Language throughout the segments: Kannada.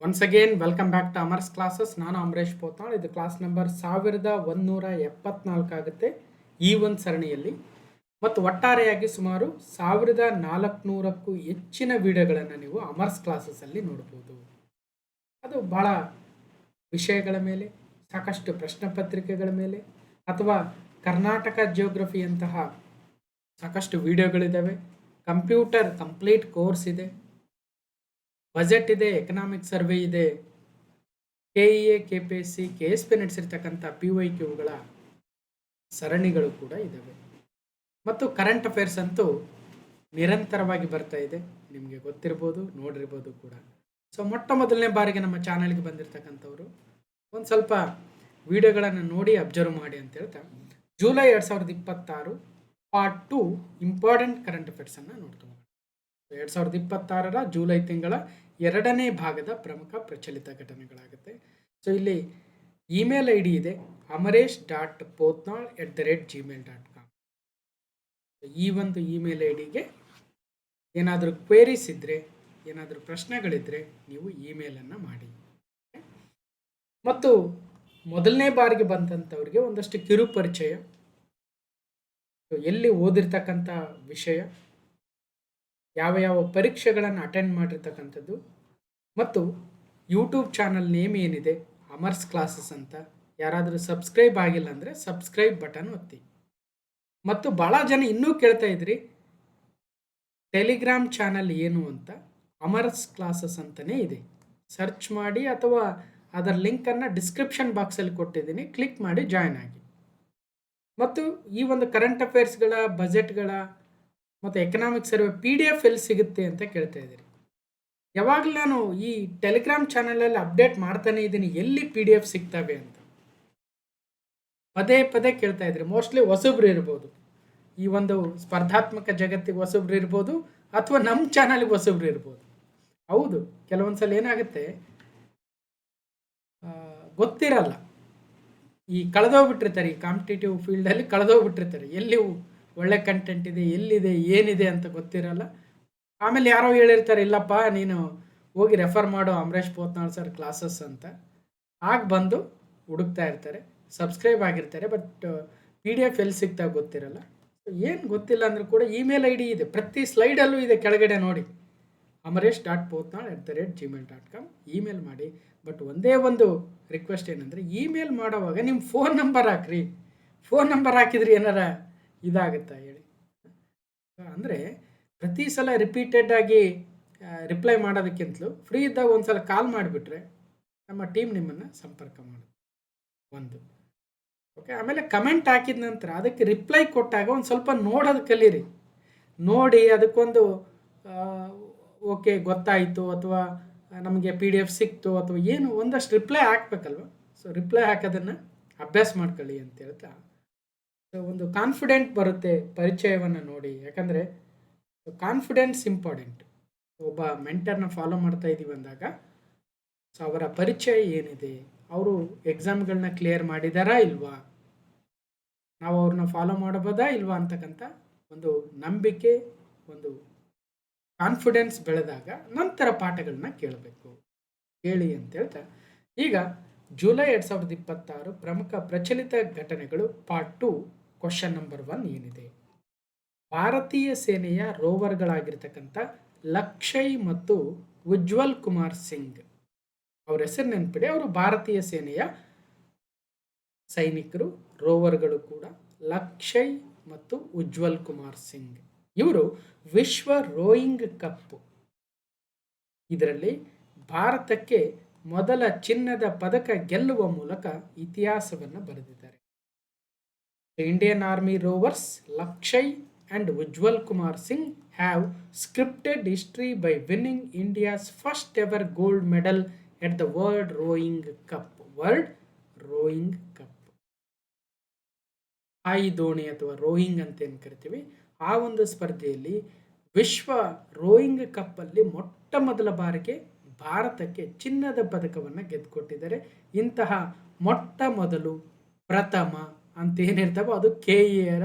Once again welcome back to Amar's classes. ನಾನು ಅಮರೇಶ್ ಪೋತ್ನಾಳ್. ಇದು ಕ್ಲಾಸ್ ನಂಬರ್ 1174 ಆಗುತ್ತೆ ಈ ಒಂದು ಸರಣಿಯಲ್ಲಿ. ಮತ್ತು ಒಟ್ಟಾರೆಯಾಗಿ ಸುಮಾರು 1400ಕ್ಕೂ ಹೆಚ್ಚಿನ ವಿಡಿಯೋಗಳನ್ನು ನೀವು ಅಮರ್ಸ್ ಕ್ಲಾಸಸ್ಸಲ್ಲಿ ನೋಡ್ಬೋದು. ಅದು ಭಾಳ ವಿಷಯಗಳ ಮೇಲೆ, ಸಾಕಷ್ಟು ಪ್ರಶ್ನೆ ಪತ್ರಿಕೆಗಳ ಮೇಲೆ, ಅಥವಾ ಕರ್ನಾಟಕ ಜಿಯೋಗ್ರಫಿಯಂತಹ ಸಾಕಷ್ಟು ವಿಡಿಯೋಗಳಿದ್ದಾವೆ. ಕಂಪ್ಯೂಟರ್ ಕಂಪ್ಲೀಟ್ ಕೋರ್ಸ್ ಇದೆ, ಬಜೆಟ್ ಇದೆ, ಎಕನಾಮಿಕ್ ಸರ್ವೆ ಇದೆ, KEA, KPSC, KSP ನಡೆಸಿರ್ತಕ್ಕಂಥ PYQಗಳ ಸರಣಿಗಳು ಕೂಡ ಇದ್ದಾವೆ. ಮತ್ತು ಕರೆಂಟ್ ಅಫೇರ್ಸ್ ಅಂತೂ ನಿರಂತರವಾಗಿ ಬರ್ತಾ ಇದೆ, ನಿಮಗೆ ಗೊತ್ತಿರ್ಬೋದು, ನೋಡಿರ್ಬೋದು ಕೂಡ. ಸೊ ಮೊಟ್ಟ ಮೊದಲನೇ ಬಾರಿಗೆ ನಮ್ಮ ಚಾನಲ್ಗೆ ಬಂದಿರತಕ್ಕಂಥವ್ರು ಒಂದು ಸ್ವಲ್ಪ ವಿಡಿಯೋಗಳನ್ನು ನೋಡಿ ಅಬ್ಸರ್ವ್ ಮಾಡಿ ಅಂತ ಹೇಳ್ತಾ, ಜುಲೈ 2026 ಪಾರ್ಟ್ 2 ಇಂಪಾರ್ಟೆಂಟ್ ಕರೆಂಟ್ ಅಫೇರ್ಸನ್ನು ನೋಡ್ತೀವಿ. 2026 ಜುಲೈ ತಿಂಗಳ 2ನೇ ಭಾಗದ ಪ್ರಮುಖ ಪ್ರಚಲಿತ ಘಟನೆಗಳಾಗುತ್ತೆ. ಸೊ ಇಲ್ಲಿ ಇಮೇಲ್ ID ಇದೆ amaresh.pothnal@gmail.com. ಈ ಒಂದು ಇಮೇಲ್ IDಗೆ ಏನಾದರೂ ಕ್ವೇರೀಸ್ ಇದ್ದರೆ, ಏನಾದರೂ ಪ್ರಶ್ನೆಗಳಿದ್ದರೆ ನೀವು ಇಮೇಲನ್ನು ಮಾಡಿ. ಮತ್ತು ಮೊದಲನೇ ಬಾರಿಗೆ ಬಂದಂಥವ್ರಿಗೆ ಒಂದಷ್ಟು ಕಿರು ಪರಿಚಯ, ಎಲ್ಲಿ ಓದಿರ್ತಕ್ಕಂಥ ವಿಷಯ, ಯಾವ ಯಾವ ಪರೀಕ್ಷೆಗಳನ್ನು ಅಟೆಂಡ್ ಮಾಡಿರ್ತಕ್ಕಂಥದ್ದು, ಮತ್ತು ಯೂಟ್ಯೂಬ್ ಚಾನಲ್ ನೇಮ್ ಏನಿದೆ ಅಮರ್ಸ್ ಕ್ಲಾಸಸ್ ಅಂತ. ಯಾರಾದರೂ ಸಬ್ಸ್ಕ್ರೈಬ್ ಆಗಿಲ್ಲ ಅಂದರೆ ಸಬ್ಸ್ಕ್ರೈಬ್ ಬಟನ್ ಒತ್ತಿ. ಮತ್ತು ಭಾಳ ಜನ ಇನ್ನೂ ಕೇಳ್ತಾ ಇದ್ರಿ ಟೆಲಿಗ್ರಾಮ್ ಚಾನಲ್ ಏನು ಅಂತ. ಅಮರ್ಸ್ ಕ್ಲಾಸಸ್ ಅಂತಲೇ ಇದೆ, ಸರ್ಚ್ ಮಾಡಿ, ಅಥವಾ ಅದರ ಲಿಂಕನ್ನು ಡಿಸ್ಕ್ರಿಪ್ಷನ್ ಬಾಕ್ಸಲ್ಲಿ ಕೊಟ್ಟಿದ್ದೀನಿ, ಕ್ಲಿಕ್ ಮಾಡಿ ಜಾಯ್ನ್ ಆಗಿ. ಮತ್ತು ಈ ಒಂದು ಕರೆಂಟ್ ಅಫೇರ್ಸ್ಗಳ, ಬಜೆಟ್ಗಳ ಮತ್ತು ಎಕನಾಮಿಕ್ ಸರ್ವೆ PDF ಎಲ್ಲಿ ಸಿಗುತ್ತೆ ಅಂತ ಕೇಳ್ತಾ ಇದ್ದೀರಿ. ಯಾವಾಗಲೂ ನಾನು ಈ ಟೆಲಿಗ್ರಾಮ್ ಚಾನಲಲ್ಲಿ ಅಪ್ಡೇಟ್ ಮಾಡ್ತಾನೆ ಇದ್ದೀನಿ, ಎಲ್ಲಿ PDF ಸಿಗ್ತವೆ ಅಂತ ಪದೇ ಪದೇ ಕೇಳ್ತಾ ಇದ್ರಿ. ಮೋಸ್ಟ್ಲಿ ಹೊಸಬ್ರು ಇರ್ಬೋದು, ಈ ಒಂದು ಸ್ಪರ್ಧಾತ್ಮಕ ಜಗತ್ತಿಗೆ ಹೊಸಬ್ರು ಇರ್ಬೋದು, ಅಥವಾ ನಮ್ಮ ಚಾನಲ್ಗೆ ಹೊಸಬ್ರು ಇರ್ಬೋದು. ಹೌದು, ಕೆಲವೊಂದು ಸಲ ಏನಾಗುತ್ತೆ ಗೊತ್ತಿರಲ್ಲ, ಈ ಕಳೆದೋಗ್ಬಿಟ್ಟಿರ್ತಾರೆ, ಈ ಕಾಂಪಿಟೇಟಿವ್ ಫೀಲ್ಡಲ್ಲಿ ಕಳೆದೋಗ್ಬಿಟ್ಟಿರ್ತಾರೆ, ಎಲ್ಲಿ ಒಳ್ಳೆ ಕಂಟೆಂಟ್ ಇದೆ, ಎಲ್ಲಿದೆ, ಏನಿದೆ ಅಂತ ಗೊತ್ತಿರಲ್ಲ. ಆಮೇಲೆ ಯಾರೋ ಹೇಳಿರ್ತಾರೆ, ಇಲ್ಲಪ್ಪ ನೀನು ಹೋಗಿ ರೆಫರ್ ಮಾಡು ಅಮರೇಶ್ ಪೋತ್ನಾಳ್ ಸರ್ ಕ್ಲಾಸಸ್ ಅಂತ. ಆಗ ಬಂದು ಹುಡುಕ್ತಾ ಇರ್ತಾರೆ, ಸಬ್ಸ್ಕ್ರೈಬ್ ಆಗಿರ್ತಾರೆ, ಬಟ್ PDF ಎಲ್ಲಿ ಸಿಗ್ತಾ ಗೊತ್ತಿರಲ್ಲ. ಏನು ಗೊತ್ತಿಲ್ಲ ಅಂದರೂ ಕೂಡ ಇಮೇಲ್ ID ಇದೆ, ಪ್ರತಿ ಸ್ಲೈಡಲ್ಲೂ ಇದೆ, ಕೆಳಗಡೆ ನೋಡಿ amaresh.pothnal@gmail.com. ಇಮೇಲ್ ಮಾಡಿ. ಬಟ್ ಒಂದೇ ಒಂದು ರಿಕ್ವೆಸ್ಟ್ ಏನಂದರೆ, ಇಮೇಲ್ ಮಾಡೋವಾಗ ನಿಮ್ಮ ಫೋನ್ ನಂಬರ್ ಹಾಕ್ರಿ. ಫೋನ್ ನಂಬರ್ ಹಾಕಿದ್ರಿ ಏನಾರ ಇದಾಗುತ್ತಾ ಹೇಳಿ? ಅಂದರೆ ಪ್ರತಿ ಸಲ ರಿಪೀಟೆಡ್ ಆಗಿ ರಿಪ್ಲೈ ಮಾಡೋದಕ್ಕಿಂತಲೂ ಫ್ರೀ ಇದ್ದಾಗ ಒಂದು ಸಲ ಕಾಲ್ ಮಾಡಿಬಿಟ್ರೆ ನಮ್ಮ ಟೀಮ್ ನಿಮ್ಮನ್ನು ಸಂಪರ್ಕ ಮಾಡೋದು ಒಂದು. ಓಕೆ, ಆಮೇಲೆ ಕಮೆಂಟ್ ಹಾಕಿದ ನಂತರ ಅದಕ್ಕೆ ರಿಪ್ಲೈ ಕೊಟ್ಟಾಗ ಒಂದು ಸ್ವಲ್ಪ ನೋಡೋದು ಕಲೀರಿ. ನೋಡಿ ಅದಕ್ಕೊಂದು ಓಕೆ ಗೊತ್ತಾಯಿತು, ಅಥವಾ ನಮಗೆ PDF ಸಿಕ್ತು, ಅಥವಾ ಏನು ಒಂದಷ್ಟು ರಿಪ್ಲೈ ಹಾಕ್ಬೇಕಲ್ವ. ಸೊ ರಿಪ್ಲೈ ಹಾಕೋದನ್ನು ಅಭ್ಯಾಸ ಮಾಡ್ಕೊಳ್ಳಿ ಅಂತ ಹೇಳ್ತಾ, ಒಂದು ಕಾನ್ಫಿಡೆಂಟ್ ಬರುತ್ತೆ ಪರಿಚಯವನ್ನು ನೋಡಿ. ಯಾಕಂದರೆ ಕಾನ್ಫಿಡೆನ್ಸ್ ಇಂಪಾರ್ಟೆಂಟ್. ಒಬ್ಬ ಮೆಂಟರ್ನ ಫಾಲೋ ಮಾಡ್ತಾ ಇದ್ದೀವಿ ಅಂದಾಗ, ಸೊ ಅವರ ಪರಿಚಯ ಏನಿದೆ, ಅವರು ಎಕ್ಸಾಮ್ಗಳನ್ನ ಕ್ಲಿಯರ್ ಮಾಡಿದಾರಾ ಇಲ್ವಾ, ನಾವು ಅವ್ರನ್ನ ಫಾಲೋ ಮಾಡಬೋದಾ ಇಲ್ವಾ ಅಂತಕ್ಕಂಥ ಒಂದು ನಂಬಿಕೆ, ಒಂದು ಕಾನ್ಫಿಡೆನ್ಸ್ ಬೆಳೆದಾಗ ನಂತರ ಪಾಠಗಳನ್ನ ಕೇಳಬೇಕು. ಕೇಳಿ ಅಂತ ಹೇಳ್ತಾ, ಈಗ ಜುಲೈ 2026 ಪ್ರಮುಖ ಪ್ರಚಲಿತ ಘಟನೆಗಳು ಪಾರ್ಟ್ 2 ಕ್ವಶನ್ ನಂಬರ್ 1 ಏನಿದೆ. ಭಾರತೀಯ ಸೇನೆಯ ರೋವರ್ಗಳಾಗಿರ್ತಕ್ಕಂಥ ಲಕ್ಷಯ್ ಮತ್ತು ಉಜ್ವಲ್ ಕುಮಾರ್ ಸಿಂಗ್ ಅವ್ರ ಹೆಸರು ನೆನಪಿಡಿ. ಅವರು ಭಾರತೀಯ ಸೇನೆಯ ಸೈನಿಕರು, ರೋವರ್ಗಳು ಕೂಡ. ಲಕ್ಷಯ್ ಮತ್ತು ಉಜ್ವಲ್ ಕುಮಾರ್ ಸಿಂಗ್ ಇವರು ವಿಶ್ವ ರೋಯಿಂಗ್ ಕಪ್, ಇದರಲ್ಲಿ ಭಾರತಕ್ಕೆ ಮೊದಲ ಚಿನ್ನದ ಪದಕ ಗೆಲ್ಲುವ ಮೂಲಕ ಇತಿಹಾಸವನ್ನು ಬರೆದಿದ್ದಾರೆ. Indian army rovers Lakshay and Ujjwal Kumar Singh have scripted history by winning India's first ever gold medal at the World Rowing Cup. ಹಾಯಿ ದೋಣಿ ಅಥವಾ ರೋಯಿಂಗ್ ಅಂತ ಏನು ಕರಿತೀವಿ, ಆ ಒಂದು ಸ್ಪರ್ಧೆಯಲ್ಲಿ ವಿಶ್ವ ರೋಯಿಂಗ್ ಕಪ್ಪಲ್ಲಿ ಮೊಟ್ಟ ಮೊದಲ ಬಾರಿಗೆ ಭಾರತಕ್ಕೆ ಚಿನ್ನದ ಪದಕವನ್ನು ಗೆದ್ದುಕೊಟ್ಟಿದ್ದಾರೆ. ಇಂತಹ ಮೊಟ್ಟ ಮೊದಲು, ಪ್ರಥಮ ಅಂತ ಏನಿರ್ತಾವೋ ಅದು KEAರ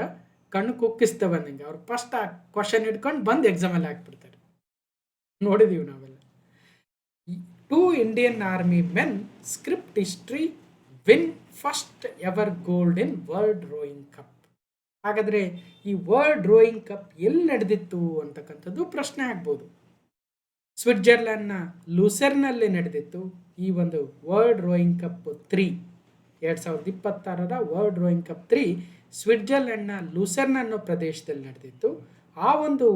ಕಣ್ಣು ಕುಕ್ಕಿಸ್ತವೆ ನನಗೆ. ಅವ್ರು ಫಸ್ಟ್ ಆ ಕ್ವಶನ್ ಇಟ್ಕೊಂಡು ಬಂದು ಎಕ್ಸಾಮಲ್ಲಿ ಹಾಕ್ಬಿಡ್ತಾರೆ, ನೋಡಿದ್ದೀವಿ ನಾವೆಲ್ಲ. 2 Indian army men script history win first ever gold in world rowing cup. ಹಾಗಾದರೆ ಈ ವರ್ಲ್ಡ್ ರೋಯಿಂಗ್ ಕಪ್ ಎಲ್ಲಿ ನಡೆದಿತ್ತು ಅಂತಕ್ಕಂಥದ್ದು ಪ್ರಶ್ನೆ ಆಗ್ಬೋದು. ಸ್ವಿಟ್ಜರ್ಲೆಂಡ್ನ ಲೂಸೆರ್ನಲ್ಲಿ ನಡೆದಿತ್ತು ಈ ಒಂದು world rowing cup 3. 2026 world rowing cup 3 ಸ್ವಿಟ್ಜರ್ಲೆಂಡ್ನ ಲೂಸೆರ್ನ್ ಅನ್ನೋ ಪ್ರದೇಶದಲ್ಲಿ ನಡೆದಿತ್ತು. ಆ ಒಂದು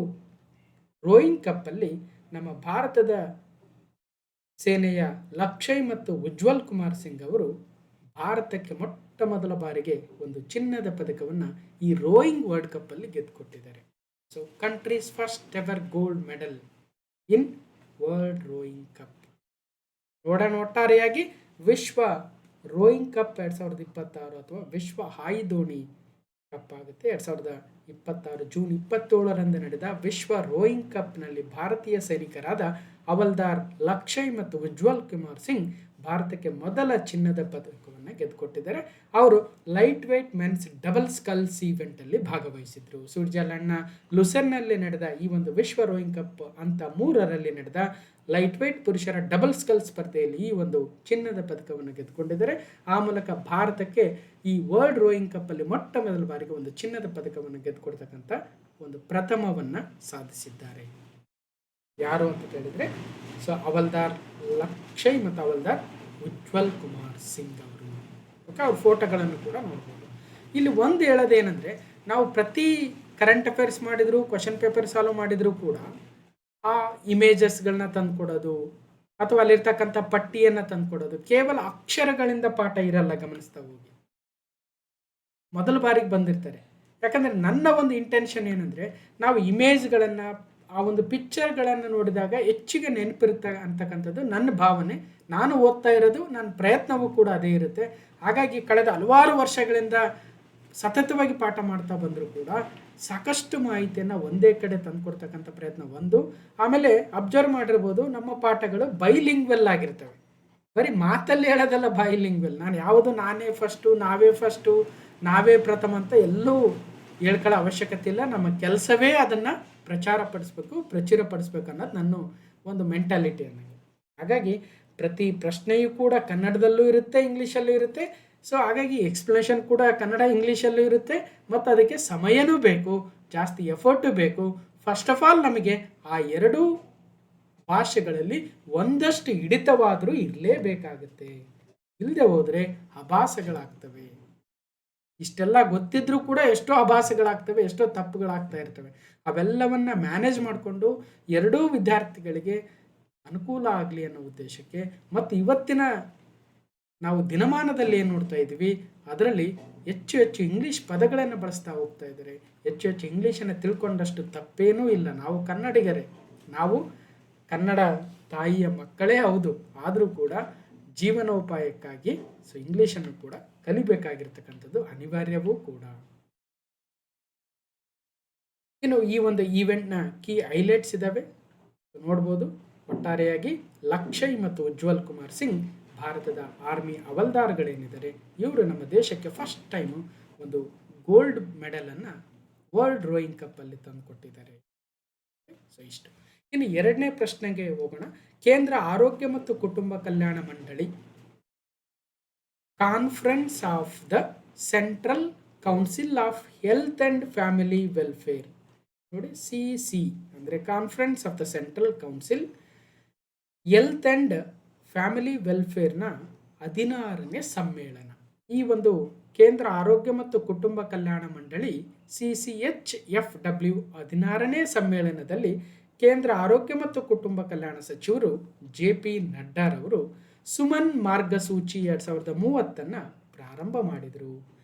ರೋಯಿಂಗ್ ಕಪ್ಪಲ್ಲಿ ನಮ್ಮ ಭಾರತದ ಸೇನೆಯ ಲಕ್ಷಯ್ ಮತ್ತು ಉಜ್ವಲ್ ಕುಮಾರ್ ಸಿಂಗ್ ಅವರು ಭಾರತಕ್ಕೆ ಮೊಟ್ಟ ಮೊದಲ ಬಾರಿಗೆ ಒಂದು ಚಿನ್ನದ ಪದಕವನ್ನು ಈ ರೋಯಿಂಗ್ ವರ್ಲ್ಡ್ ಕಪ್ಪಲ್ಲಿ ಗೆದ್ದುಕೊಟ್ಟಿದ್ದಾರೆ. So country's first ever gold medal in world rowing cup. ನೋಡೋಣ ಒಟ್ಟಾರೆಯಾಗಿ ವಿಶ್ವ ರೋಯಿಂಗ್ ಕಪ್ 2026 ಅಥವಾ ವಿಶ್ವ ಹಾಯಿ ದೋಣಿ ಕಪ್ ಆಗುತ್ತೆ. 2026 ಜೂನ್ 27 ನಡೆದ ವಿಶ್ವ ರೋಯಿಂಗ್ ಕಪ್ನಲ್ಲಿ ಭಾರತೀಯ ಸೈನಿಕರಾದ ಹವಲ್ದಾರ್ ಲಕ್ಷಯ್ ಮತ್ತು ಉಜ್ವಲ್ ಕುಮಾರ್ ಸಿಂಗ್ ಭಾರತಕ್ಕೆ ಮೊದಲ ಚಿನ್ನದ ಪದಕವನ್ನು ಗೆದ್ದುಕೊಟ್ಟಿದ್ದಾರೆ. ಅವರು lightweight men's double sculls ಈವೆಂಟಲ್ಲಿ ಭಾಗವಹಿಸಿದ್ರು. ಸ್ವಿಟ್ಜರ್ಲೆಂಡ್ನ ಲುಸೆರ್ನಲ್ಲಿ ನಡೆದ ಈ ಒಂದು ವಿಶ್ವ ರೋಯಿಂಗ್ ಕಪ್ ಅಂತ 3ರಲ್ಲಿ ನಡೆದ ಲೈಟ್ ವೇಟ್ ಪುರುಷರ ಡಬಲ್ ಸ್ಕಲ್ ಸ್ಪರ್ಧೆಯಲ್ಲಿ ಈ ಒಂದು ಚಿನ್ನದ ಪದಕವನ್ನು ಗೆದ್ದುಕೊಂಡಿದ್ದಾರೆ. ಆ ಮೂಲಕ ಭಾರತಕ್ಕೆ ಈ ವರ್ಲ್ಡ್ ರೋಯಿಂಗ್ ಕಪ್ಪಲ್ಲಿ ಮೊಟ್ಟ ಮೊದಲ ಬಾರಿಗೆ ಒಂದು ಚಿನ್ನದ ಪದಕವನ್ನು ಗೆದ್ದುಕೊಡ್ತಕ್ಕಂಥ ಒಂದು ಪ್ರಥಮವನ್ನು ಸಾಧಿಸಿದ್ದಾರೆ. ಯಾರು ಅಂತ ಹೇಳಿದರೆ ಸೊ ಹವಲ್ದಾರ್ ಲಕ್ಷಯ್ ಮತ್ತು ಹವಲ್ದಾರ್ ಉಜ್ವಲ್ ಕುಮಾರ್ ಸಿಂಗ್ ಅವರು. ಓಕೆ, ಅವ್ರ ಫೋಟೋಗಳನ್ನು ಕೂಡ ನೋಡ್ಬೋದು. ಇಲ್ಲಿ ಒಂದು ಹೇಳೋದೇನೆಂದರೆ, ನಾವು ಪ್ರತಿ ಕರೆಂಟ್ ಅಫೇರ್ಸ್ ಮಾಡಿದ್ರು, ಕ್ವಶನ್ ಪೇಪರ್ ಸಾಲ್ವ್ ಮಾಡಿದರೂ ಕೂಡ ಆ ಇಮೇಜಸ್ಗಳನ್ನ ತಂದುಕೊಡೋದು ಅಥವಾ ಅಲ್ಲಿರ್ತಕ್ಕಂಥ ಪಟ್ಟಿಯನ್ನು ತಂದುಕೊಡೋದು ಕೇವಲ ಅಕ್ಷರಗಳಿಂದ ಪಾಠ ಇರಲ್ಲ. ಗಮನಿಸ್ತಾ ಹೋಗಿ, ಮೊದಲ ಬಾರಿಗೆ ಬಂದಿರ್ತಾರೆ. ಯಾಕಂದರೆ ನನ್ನ ಒಂದು ಇಂಟೆನ್ಷನ್ ಏನಂದರೆ, ನಾವು ಇಮೇಜ್ಗಳನ್ನು ಆ ಒಂದು ಪಿಕ್ಚರ್ಗಳನ್ನು ನೋಡಿದಾಗ ಹೆಚ್ಚಿಗೆ ನೆನಪಿರುತ್ತೆ ಅಂತಕ್ಕಂಥದ್ದು ನನ್ನ ಭಾವನೆ. ನಾನು ಓದ್ತಾ ಇರೋದು, ನನ್ನ ಪ್ರಯತ್ನವೂ ಕೂಡ ಅದೇ ಇರುತ್ತೆ. ಹಾಗಾಗಿ ಕಳೆದ ಹಲವಾರು ವರ್ಷಗಳಿಂದ ಸತತವಾಗಿ ಪಾಠ ಮಾಡ್ತಾ ಬಂದರೂ ಕೂಡ ಸಾಕಷ್ಟು ಮಾಹಿತಿಯನ್ನು ಒಂದೇ ಕಡೆ ತಂದುಕೊಡ್ತಕ್ಕಂಥ ಪ್ರಯತ್ನ ಒಂದು. ಆಮೇಲೆ ಅಬ್ಸರ್ವ್ ಮಾಡಿರ್ಬೋದು, ನಮ್ಮ ಪಾಠಗಳು ಬೈಲಿಂಗ್ವೆಲ್ ಆಗಿರ್ತವೆ. ಬರೀ ಮಾತಲ್ಲಿ ಹೇಳೋದಲ್ಲ ಬೈಲಿಂಗ್ವೆಲ್. ನಾನು ಯಾವುದು ನಾನೇ ಫಸ್ಟು, ನಾವೇ ಪ್ರಥಮ ಅಂತ ಎಲ್ಲೂ ಹೇಳ್ಕೊಳ್ಳೋ ಅವಶ್ಯಕತೆ ಇಲ್ಲ. ನಮ್ಮ ಕೆಲಸವೇ ಅದನ್ನು ಪ್ರಚುರಪಡಿಸ್ಬೇಕು ಅನ್ನೋದು ನನ್ನ ಒಂದು ಮೆಂಟಾಲಿಟಿ ಅನ್ನೋದು. ಹಾಗಾಗಿ ಪ್ರತಿ ಪ್ರಶ್ನೆಯೂ ಕೂಡ ಕನ್ನಡದಲ್ಲೂ ಇರುತ್ತೆ, ಇಂಗ್ಲೀಷಲ್ಲೂ ಇರುತ್ತೆ. ಸೊ ಹಾಗಾಗಿ ಎಕ್ಸ್ಪ್ಲನೇಷನ್ ಕೂಡ ಕನ್ನಡ ಇಂಗ್ಲೀಷಲ್ಲೂ ಇರುತ್ತೆ ಮತ್ತು ಅದಕ್ಕೆ ಸಮಯನೂ ಬೇಕು, ಜಾಸ್ತಿ ಎಫರ್ಟು ಬೇಕು. ಫಸ್ಟ್ ಆಫ್ ಆಲ್ ನಮಗೆ ಆ ಎರಡೂ ಭಾಷೆಗಳಲ್ಲಿ ಒಂದಷ್ಟು ಹಿಡಿತವಾದರೂ ಇರಲೇಬೇಕಾಗುತ್ತೆ. ಇಲ್ಲದೆ ಹೋದರೆ ಅಭಾಸಗಳಾಗ್ತವೆ. ಇಷ್ಟೆಲ್ಲ ಗೊತ್ತಿದ್ರೂ ಕೂಡ ಎಷ್ಟೋ ಅಭಾಸಗಳಾಗ್ತವೆ, ಎಷ್ಟೋ ತಪ್ಪುಗಳಾಗ್ತಾ ಇರ್ತವೆ. ಅವೆಲ್ಲವನ್ನು ಮ್ಯಾನೇಜ್ ಮಾಡಿಕೊಂಡು ಎರಡೂ ವಿದ್ಯಾರ್ಥಿಗಳಿಗೆ ಅನುಕೂಲ ಆಗಲಿ ಅನ್ನೋ ಉದ್ದೇಶಕ್ಕೆ ಮತ್ತು ಇವತ್ತಿನ ನಾವು ದಿನಮಾನದಲ್ಲಿ ಏನು ನೋಡ್ತಾ ಇದ್ದೀವಿ, ಅದರಲ್ಲಿ ಹೆಚ್ಚು ಇಂಗ್ಲೀಷ್ ಪದಗಳನ್ನು ಬಳಸ್ತಾ ಹೋಗ್ತಾ ಇದ್ದಾರೆ. ಹೆಚ್ಚು ಇಂಗ್ಲೀಷನ್ನು ತಿಳ್ಕೊಂಡಷ್ಟು ತಪ್ಪೇನೂ ಇಲ್ಲ. ನಾವು ಕನ್ನಡಿಗರೇ, ನಾವು ಕನ್ನಡ ತಾಯಿಯ ಮಕ್ಕಳೇ ಹೌದು. ಆದರೂ ಕೂಡ ಜೀವನೋಪಾಯಕ್ಕಾಗಿ ಸೊ ಇಂಗ್ಲೀಷನ್ನು ಕೂಡ ಕಲಿಬೇಕಾಗಿರ್ತಕ್ಕಂಥದ್ದು ಅನಿವಾರ್ಯವೂ ಕೂಡ. ಇನ್ನು ಈ ಒಂದು ಈವೆಂಟ್ನ ಕೀ ಹೈಲೈಟ್ಸ್ ಇದ್ದಾವೆ, ನೋಡ್ಬೋದು. ಒಟ್ಟಾರೆಯಾಗಿ ಲಕ್ಷಯ್ ಮತ್ತು ಉಜ್ವಲ್ ಕುಮಾರ್ ಸಿಂಗ್ ಭಾರತದ ಆರ್ಮಿ ಹವಲ್ದಾರ್ಗಳೇನಿದ್ದಾರೆ, ಇವರು ನಮ್ಮ ದೇಶಕ್ಕೆ ಫಸ್ಟ್ ಟೈಮು ಒಂದು ಗೋಲ್ಡ್ ಮೆಡಲನ್ನು ವರ್ಲ್ಡ್ ರೋಯಿಂಗ್ ಕಪ್ಪಲ್ಲಿ ತಂದುಕೊಟ್ಟಿದ್ದಾರೆ. ಸೊ ಇಷ್ಟು. ಇನ್ನು ಎರಡನೇ ಪ್ರಶ್ನೆಗೆ ಹೋಗೋಣ. ಕೇಂದ್ರ ಆರೋಗ್ಯ ಮತ್ತು ಕುಟುಂಬ ಕಲ್ಯಾಣ ಮಂಡಳಿ conference of the central council of health and family welfare, ನೋಡಿ CC ಅಂದರೆ conference of the central council health and family ವೆಲ್ಫೇರ್ನ 16ನೇ ಸಮ್ಮೇಳನ. ಈ ಒಂದು ಕೇಂದ್ರ ಆರೋಗ್ಯ ಮತ್ತು ಕುಟುಂಬ ಕಲ್ಯಾಣ ಮಂಡಳಿ CCHFW 16ನೇ ಸಮ್ಮೇಳನದಲ್ಲಿ ಕೇಂದ್ರ ಆರೋಗ್ಯ ಮತ್ತು ಕುಟುಂಬ ಕಲ್ಯಾಣ ಸಚಿವರು JP ನಡ್ಡಾರವರು ಸುಮನ್ ಮಾರ್ಗಸೂಚಿ 2030 ಪ್ರಾರಂಭ ಮಾಡಿದರು.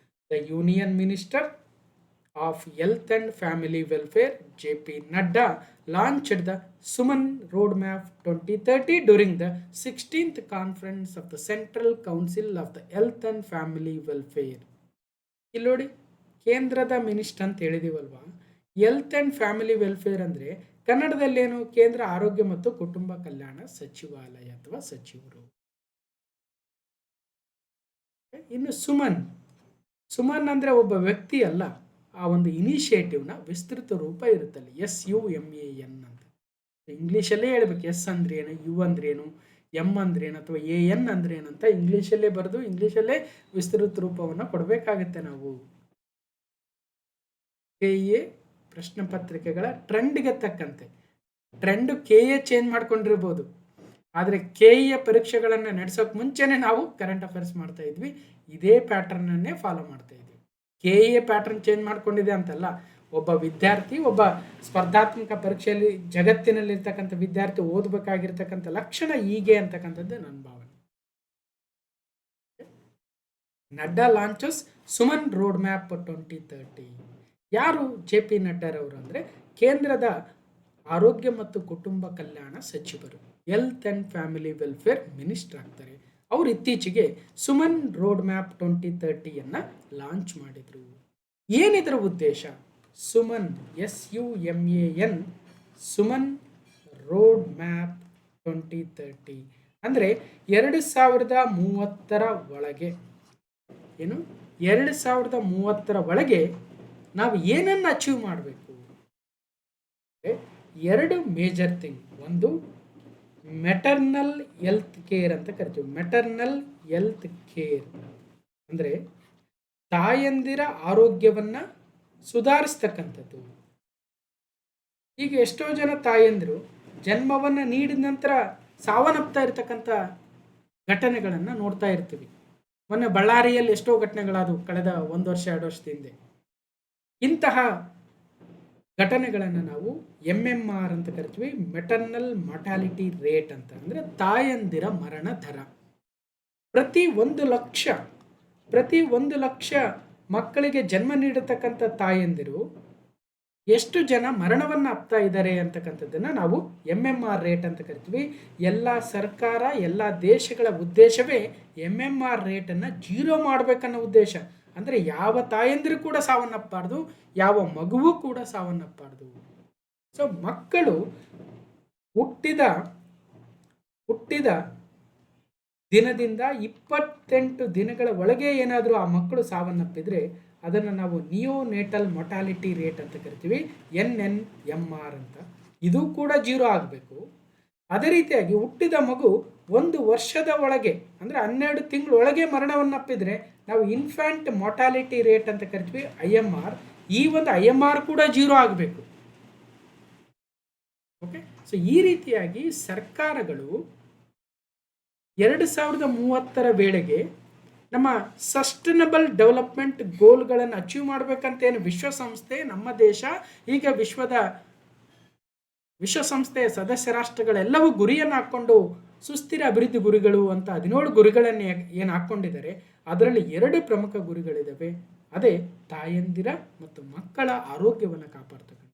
The union minister of health and family welfare JP Nadda launched the Suman Roadmap 2030 during the 16th Conference of the Central Council of the Health and Family Welfare. ಇಲ್ಲಿ ನೋಡಿ, ಕೇಂದ್ರದ ಮಿನಿಸ್ಟರ್ ಅಂತ ಹೇಳಿದೀವಲ್ವಾ. ಹೆಲ್ತ್ ಆ್ಯಂಡ್ ಫ್ಯಾಮಿಲಿ ವೆಲ್ಫೇರ್ ಅಂದರೆ ಕನ್ನಡದಲ್ಲೇನು, ಕೇಂದ್ರ ಆರೋಗ್ಯ ಮತ್ತು ಕುಟುಂಬ ಕಲ್ಯಾಣ ಸಚಿವಾಲಯ ಅಥವಾ ಸಚಿವರು. ಇನ್ನು ಸುಮನ್ ಅಂದರೆ ಒಬ್ಬ ವ್ಯಕ್ತಿ ಅಲ್ಲ, ಆ ಒಂದು ಇನಿಷಿಯೇಟಿವ್ನ ವಿಸ್ತೃತ ರೂಪ ಇರುತ್ತಲ್ಲ, SUMAN ಅಂತ. ಇಂಗ್ಲೀಷಲ್ಲೇ ಹೇಳ್ಬೇಕು. ಎಸ್ ಅಂದ್ರೇನು, ಯು ಅಂದ್ರೇನು, ಎಂ ಅಂದ್ರೇನು ಅಥವಾ AN ಅಂದ್ರೇನಂತ ಇಂಗ್ಲೀಷಲ್ಲೇ ಬರೆದು ಇಂಗ್ಲೀಷಲ್ಲೇ ವಿಸ್ತೃತ ರೂಪವನ್ನು ಕೊಡಬೇಕಾಗುತ್ತೆ ನಾವು. KA ಪ್ರಶ್ನೆ ಪತ್ರಿಕೆಗಳ ಟ್ರೆಂಡ್ಗೆ ತಕ್ಕಂತೆ, ಟ್ರೆಂಡ್ KA ಚೇಂಜ್ ಮಾಡ್ಕೊಂಡಿರ್ಬೋದು, ಆದರೆ KA ಪರೀಕ್ಷೆಗಳನ್ನು ನಡೆಸೋಕೆ ಮುಂಚೆನೆ ನಾವು ಕರೆಂಟ್ ಅಫೇರ್ಸ್ ಮಾಡ್ತಾ ಇದ್ವಿ. ಇದೇ ಪ್ಯಾಟರ್ನನ್ನೇ ಫಾಲೋ ಮಾಡ್ತಾ ಇದ್ವಿ. KA ಪ್ಯಾಟರ್ನ್ ಚೇಂಜ್ ಮಾಡ್ಕೊಂಡಿದೆ ಅಂತಲ್ಲ, ಒಬ್ಬ ವಿದ್ಯಾರ್ಥಿ ಒಬ್ಬ ಸ್ಪರ್ಧಾತ್ಮಕ ಪರೀಕ್ಷೆಯಲ್ಲಿ ಜಗತ್ತಿನಲ್ಲಿರ್ತಕ್ಕಂಥ ವಿದ್ಯಾರ್ಥಿ ಓದಬೇಕಾಗಿರ್ತಕ್ಕಂಥ ಲಕ್ಷಣ ಹೀಗೆ ಅಂತಕ್ಕಂಥದ್ದು ನನ್ನ ಭಾವನೆ. Nadda launches Suman road map 2030. ಯಾರು JP ನಡ್ಡಾರವರು ಅಂದರೆ ಕೇಂದ್ರದ ಆರೋಗ್ಯ ಮತ್ತು ಕುಟುಂಬ ಕಲ್ಯಾಣ ಸಚಿವರು, health and family welfare minister ಆಗ್ತಾರೆ. ಅವರು ಇತ್ತೀಚೆಗೆ ಸುಮನ್ ರೋಡ್ ಮ್ಯಾಪ್ 2030 ಲಾಂಚ್ ಮಾಡಿದರು. ಏನಿದರ ಉದ್ದೇಶ? Suman SUMAN Suman road map 2030 ಅಂದರೆ 2030 ಒಳಗೆ, ಏನು 2030 ಒಳಗೆ ನಾವು ಏನನ್ನು ಅಚೀವ್ ಮಾಡಬೇಕು? ಎರಡು ಮೇಜರ್ ಥಿಂಗ್. ಒಂದು ಮೆಟರ್ನಲ್ ಹೆಲ್ತ್ ಕೇರ್ ಅಂತ ಕರಿತೀವಿ. ಮೆಟರ್ನಲ್ ಹೆಲ್ತ್ ಕೇರ್ ಅಂದರೆ ತಾಯಂದಿರ ಆರೋಗ್ಯವನ್ನು ಸುಧಾರಿಸ್ತಕ್ಕಂಥದ್ದು. ಈಗ ಎಷ್ಟೋ ಜನ ತಾಯಂದಿರು ಜನ್ಮವನ್ನು ನೀಡಿದ ನಂತರ ಸಾವನ್ನಪ್ತಾ ಇರತಕ್ಕಂಥ ಘಟನೆಗಳನ್ನು ನೋಡ್ತಾ ಇರ್ತೀವಿ. ಮೊನ್ನೆ ಬಳ್ಳಾರಿಯಲ್ಲಿ ಎಷ್ಟೋ ಘಟನೆಗಳಾದವು ಕಳೆದ 1 ವರ್ಷ 2 ವರ್ಷದ ಹಿಂದೆ. ಇಂತಹ ಘಟನೆಗಳನ್ನು ನಾವು MMR ಅಂತ ಕರಿತೀವಿ, ಮೆಟರ್ನಲ್ ಮಾರ್ಟಾಲಿಟಿ ರೇಟ್ ಅಂತ. ಅಂದರೆ ತಾಯಂದಿರ ಮರಣ ದರ. ಪ್ರತಿ 1 ಲಕ್ಷ ಮಕ್ಕಳಿಗೆ ಜನ್ಮ ನೀಡತಕ್ಕಂಥ ತಾಯಂದಿರು ಎಷ್ಟು ಜನ ಮರಣವನ್ನು ಅಪ್ತಾ ಇದ್ದಾರೆ ಅಂತಕ್ಕಂಥದ್ದನ್ನು ನಾವು MMR ರೇಟ್ ಅಂತ ಕರಿತೀವಿ. ಎಲ್ಲ ಸರ್ಕಾರ, ಎಲ್ಲ ದೇಶಗಳ ಉದ್ದೇಶವೇ MMR ರೇಟನ್ನು 0 ಮಾಡಬೇಕನ್ನೋ ಉದ್ದೇಶ. ಅಂದರೆ ಯಾವ ತಾಯಂದಿರು ಕೂಡ ಸಾವನ್ನಪ್ಪಬಾರ್ದು, ಯಾವ ಮಗುವು ಕೂಡ ಸಾವನ್ನಪ್ಪಬಾರ್ದು. ಸೊ ಮಕ್ಕಳು ಹುಟ್ಟಿದ ದಿನದಿಂದ 28 ದಿನಗಳ ಒಳಗೆ ಏನಾದರೂ ಆ ಮಕ್ಕಳು ಸಾವನ್ನಪ್ಪಿದ್ರೆ ಅದನ್ನು ನಾವು ನಿಯೋನೇಟಲ್ ಮೊಟಾಲಿಟಿ ರೇಟ್ ಅಂತ ಕರಿತೀವಿ, NNMR ಅಂತ. ಇದು ಕೂಡ 0 ಆಗಬೇಕು. ಅದೇ ರೀತಿಯಾಗಿ ಹುಟ್ಟಿದ ಮಗು 1 ವರ್ಷದ ಒಳಗೆ ಅಂದರೆ 12 ತಿಂಗಳೊಳಗೆ ಮರಣವನ್ನಪ್ಪಿದ್ರೆ ನಾವು ಇನ್ಫ್ಯಾಂಟ್ ಮೊಟಾಲಿಟಿ ರೇಟ್ ಅಂತ ಕರಿತೀವಿ, IMR. ಈ ಒಂದು IMR ಕೂಡ 0 ಆಗಬೇಕು. ಓಕೆ. ಸೊ ಈ ರೀತಿಯಾಗಿ ಸರ್ಕಾರಗಳು 2030 ವೇಳೆಗೆ ನಮ್ಮ ಸಸ್ಟೈನಬಲ್ ಡೆವಲಪ್ಮೆಂಟ್ ಗೋಲ್ಗಳನ್ನು ಅಚೀವ್ ಮಾಡಬೇಕಂತೇನು ವಿಶ್ವಸಂಸ್ಥೆ, ನಮ್ಮ ದೇಶ, ಈಗ ವಿಶ್ವಸಂಸ್ಥೆಯ ಸದಸ್ಯ ರಾಷ್ಟ್ರಗಳೆಲ್ಲವೂ ಗುರಿಯನ್ನು ಹಾಕ್ಕೊಂಡು ಸುಸ್ಥಿರ ಅಭಿವೃದ್ಧಿ ಗುರಿಗಳು ಅಂತ 17 ಗುರಿಗಳನ್ನು ಏನು ಹಾಕ್ಕೊಂಡಿದ್ದಾರೆ, ಅದರಲ್ಲಿ 2 ಪ್ರಮುಖ ಗುರಿಗಳಿದ್ದಾವೆ. ಅದೇ ತಾಯಂದಿರ ಮತ್ತು ಮಕ್ಕಳ ಆರೋಗ್ಯವನ್ನು ಕಾಪಾಡ್ತಕ್ಕಂಥ.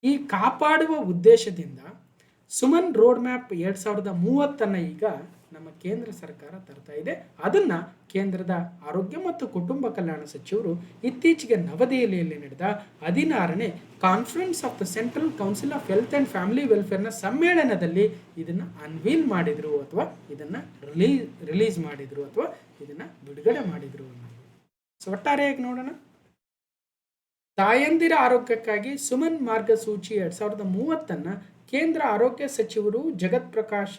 ಈ ಕಾಪಾಡುವ ಉದ್ದೇಶದಿಂದ ಸುಮನ್ ರೋಡ್ ಮ್ಯಾಪ್ 2030 ಈಗ ನಮ್ಮ ಕೇಂದ್ರ ಸರ್ಕಾರ ತರ್ತಾ ಇದೆ. ಅದನ್ನು ಕೇಂದ್ರದ ಆರೋಗ್ಯ ಮತ್ತು ಕುಟುಂಬ ಕಲ್ಯಾಣ ಸಚಿವರು ಇತ್ತೀಚೆಗೆ ನವದೆಹಲಿಯಲ್ಲಿ ನಡೆದ 16ನೇ conference of the central council of health and family ವೆಲ್ಫೇರ್ನ ಸಮ್ಮೇಳನದಲ್ಲಿ ಇದನ್ನು ಅನ್ವೀಲ್ ಮಾಡಿದರು ಅಥವಾ ಇದನ್ನು ರಿಲೀಸ್ ಮಾಡಿದರು ಅಥವಾ ಇದನ್ನು ಬಿಡುಗಡೆ ಮಾಡಿದರು. ಸೊ ಒಟ್ಟಾರೆಯಾಗಿ ನೋಡೋಣ. ತಾಯಂದಿರ ಆರೋಗ್ಯಕ್ಕಾಗಿ ಸುಮನ್ ಮಾರ್ಗಸೂಚಿ 2030 ಕೇಂದ್ರ ಆರೋಗ್ಯ ಸಚಿವರು ಜಗತ್ ಪ್ರಕಾಶ್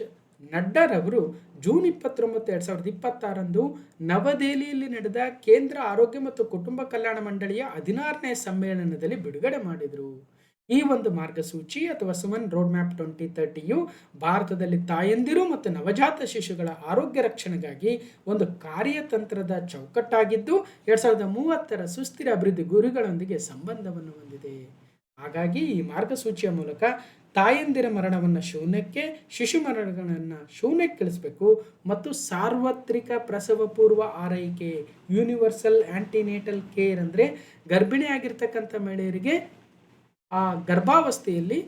ನಡ್ಡಾರವರು ಜೂನ್ 29, 2026 ನವದೆಹಲಿಯಲ್ಲಿ ನಡೆದ ಕೇಂದ್ರ ಆರೋಗ್ಯ ಮತ್ತು ಕುಟುಂಬ ಕಲ್ಯಾಣ ಮಂಡಳಿಯ 16ನೇ ಸಮ್ಮೇಳನದಲ್ಲಿ ಬಿಡುಗಡೆ ಮಾಡಿದರು. ಈ ಒಂದು ಮಾರ್ಗಸೂಚಿ ಅಥವಾ ಸುಮನ್ ರೋಡ್ ಮ್ಯಾಪ್ 2030 ಭಾರತದಲ್ಲಿ ತಾಯಂದಿರು ಮತ್ತು ನವಜಾತ ಶಿಶುಗಳ ಆರೋಗ್ಯ ರಕ್ಷಣೆಗಾಗಿ ಒಂದು ಕಾರ್ಯತಂತ್ರದ ಚೌಕಟ್ಟಾಗಿದ್ದು 2030 ಸುಸ್ಥಿರ ಅಭಿವೃದ್ಧಿ ಗುರಿಗಳೊಂದಿಗೆ ಸಂಬಂಧವನ್ನು ಹೊಂದಿದೆ. ಹಾಗಾಗಿ ಈ ಮಾರ್ಗಸೂಚಿಯ ಮೂಲಕ ತಾಯಂದಿರ ಮರಣವನ್ನು ಶೂನ್ಯಕ್ಕೆ, ಶಿಶು ಮರಣಗಳನ್ನು ಶೂನ್ಯಕ್ಕೆ ಇಳಿಸಬೇಕು ಮತ್ತು ಸಾರ್ವತ್ರಿಕ ಪ್ರಸವ ಪೂರ್ವ ಆರೈಕೆ, ಯೂನಿವರ್ಸಲ್ ಆಂಟಿನೇಟಲ್ ಕೇರ್ ಅಂದರೆ ಗರ್ಭಿಣಿಯಾಗಿರ್ತಕ್ಕಂಥ ಮಹಿಳೆಯರಿಗೆ ಆ ಗರ್ಭಾವಸ್ಥೆಯಲ್ಲಿ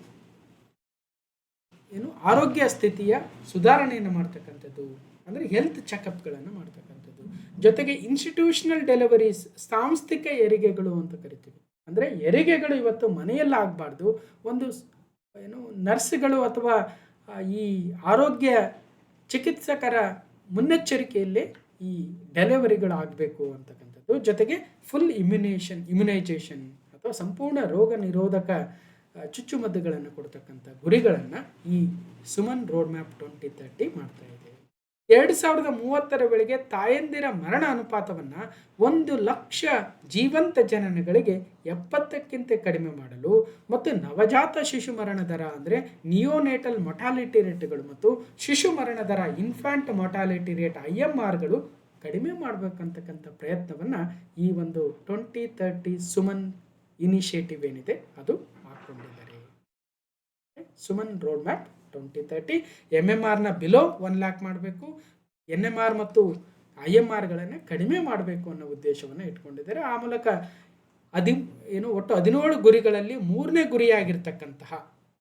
ಆರೋಗ್ಯ ಸ್ಥಿತಿಯ ಸುಧಾರಣೆಯನ್ನು ಮಾಡ್ತಕ್ಕಂಥದ್ದು, ಅಂದರೆ ಹೆಲ್ತ್ ಚೆಕಪ್ಗಳನ್ನು ಮಾಡ್ತಕ್ಕಂಥದ್ದು. ಜೊತೆಗೆ ಇನ್ಸ್ಟಿಟ್ಯೂಷನಲ್ ಡೆಲಿವರೀಸ್, ಸಾಂಸ್ಥಿಕ ಹೆರಿಗೆಗಳು ಅಂತ ಕರಿತೀವಿ. ಅಂದರೆ ಹೆರಿಗೆಗಳು ಇವತ್ತು ಮನೆಯಲ್ಲ ಆಗಬಾರ್ದು, ಒಂದು ನರ್ಸ್ಗಳು ಅಥವಾ ಈ ಆರೋಗ್ಯ ಚಿಕಿತ್ಸಕರ ಮುನ್ನೆಚ್ಚರಿಕೆಯಲ್ಲಿ ಈ ಡೆಲಿವರಿಗಳು ಆಗಬೇಕು ಅಂತಕ್ಕಂಥದ್ದು. ಜೊತೆಗೆ ಫುಲ್ ಇಮ್ಯುನೈಜೇಷನ್ ಅಥವಾ ಸಂಪೂರ್ಣ ರೋಗ ನಿರೋಧಕ ಚುಚ್ಚುಮದ್ದುಗಳನ್ನು ಕೊಡ್ತಕ್ಕಂಥ ಗುರಿಗಳನ್ನು ಈ ಸುಮನ್ ರೋಡ್ ಮ್ಯಾಪ್ 2030 ಮಾಡ್ತಾ ಇದೆ. 2030 ವೇಳೆಗೆ ತಾಯಂದಿರ ಮರಣ ಅನುಪಾತವನ್ನು 1,00,000 ಜೀವಂತ ಜನನಗಳಿಗೆ 70ಕ್ಕಿಂತ ಕಡಿಮೆ ಮಾಡಲು ಮತ್ತು ನವಜಾತ ಶಿಶು ಮರಣ ದರ ಅಂದರೆ ನಿಯೋನೇಟಲ್ ಮೊಟಾಲಿಟಿ ರೇಟ್ಗಳು ಮತ್ತು ಶಿಶು ಮರಣ ದರ ಇನ್ಫ್ಯಾಂಟ್ ಮೊಟಾಲಿಟಿ ರೇಟ್ IMRಗಳು ಕಡಿಮೆ ಮಾಡಬೇಕಂತಕ್ಕಂಥ ಪ್ರಯತ್ನವನ್ನು ಈ ಒಂದು 2030 ಸುಮನ್ ಇನಿಷಿಯೇಟಿವ್ ಏನಿದೆ ಅದು ಹಾಕ್ಕೊಂಡಿದ್ದಾರೆ. ಸುಮನ್ ರೋಡ್ ಮ್ಯಾಪ್ 2030 MMRನ ಬಿಲೋ 1 ಲ್ಯಾಕ್ ಮಾಡಬೇಕು, NMR ಮತ್ತು IMRಗಳನ್ನು ಕಡಿಮೆ ಮಾಡಬೇಕು ಅನ್ನೋ ಉದ್ದೇಶವನ್ನು ಇಟ್ಕೊಂಡಿದ್ದಾರೆ. ಆ ಮೂಲಕ ಒಟ್ಟು 17 ಗುರಿಗಳಲ್ಲಿ 3ನೇ ಗುರಿಯಾಗಿರ್ತಕ್ಕಂತಹ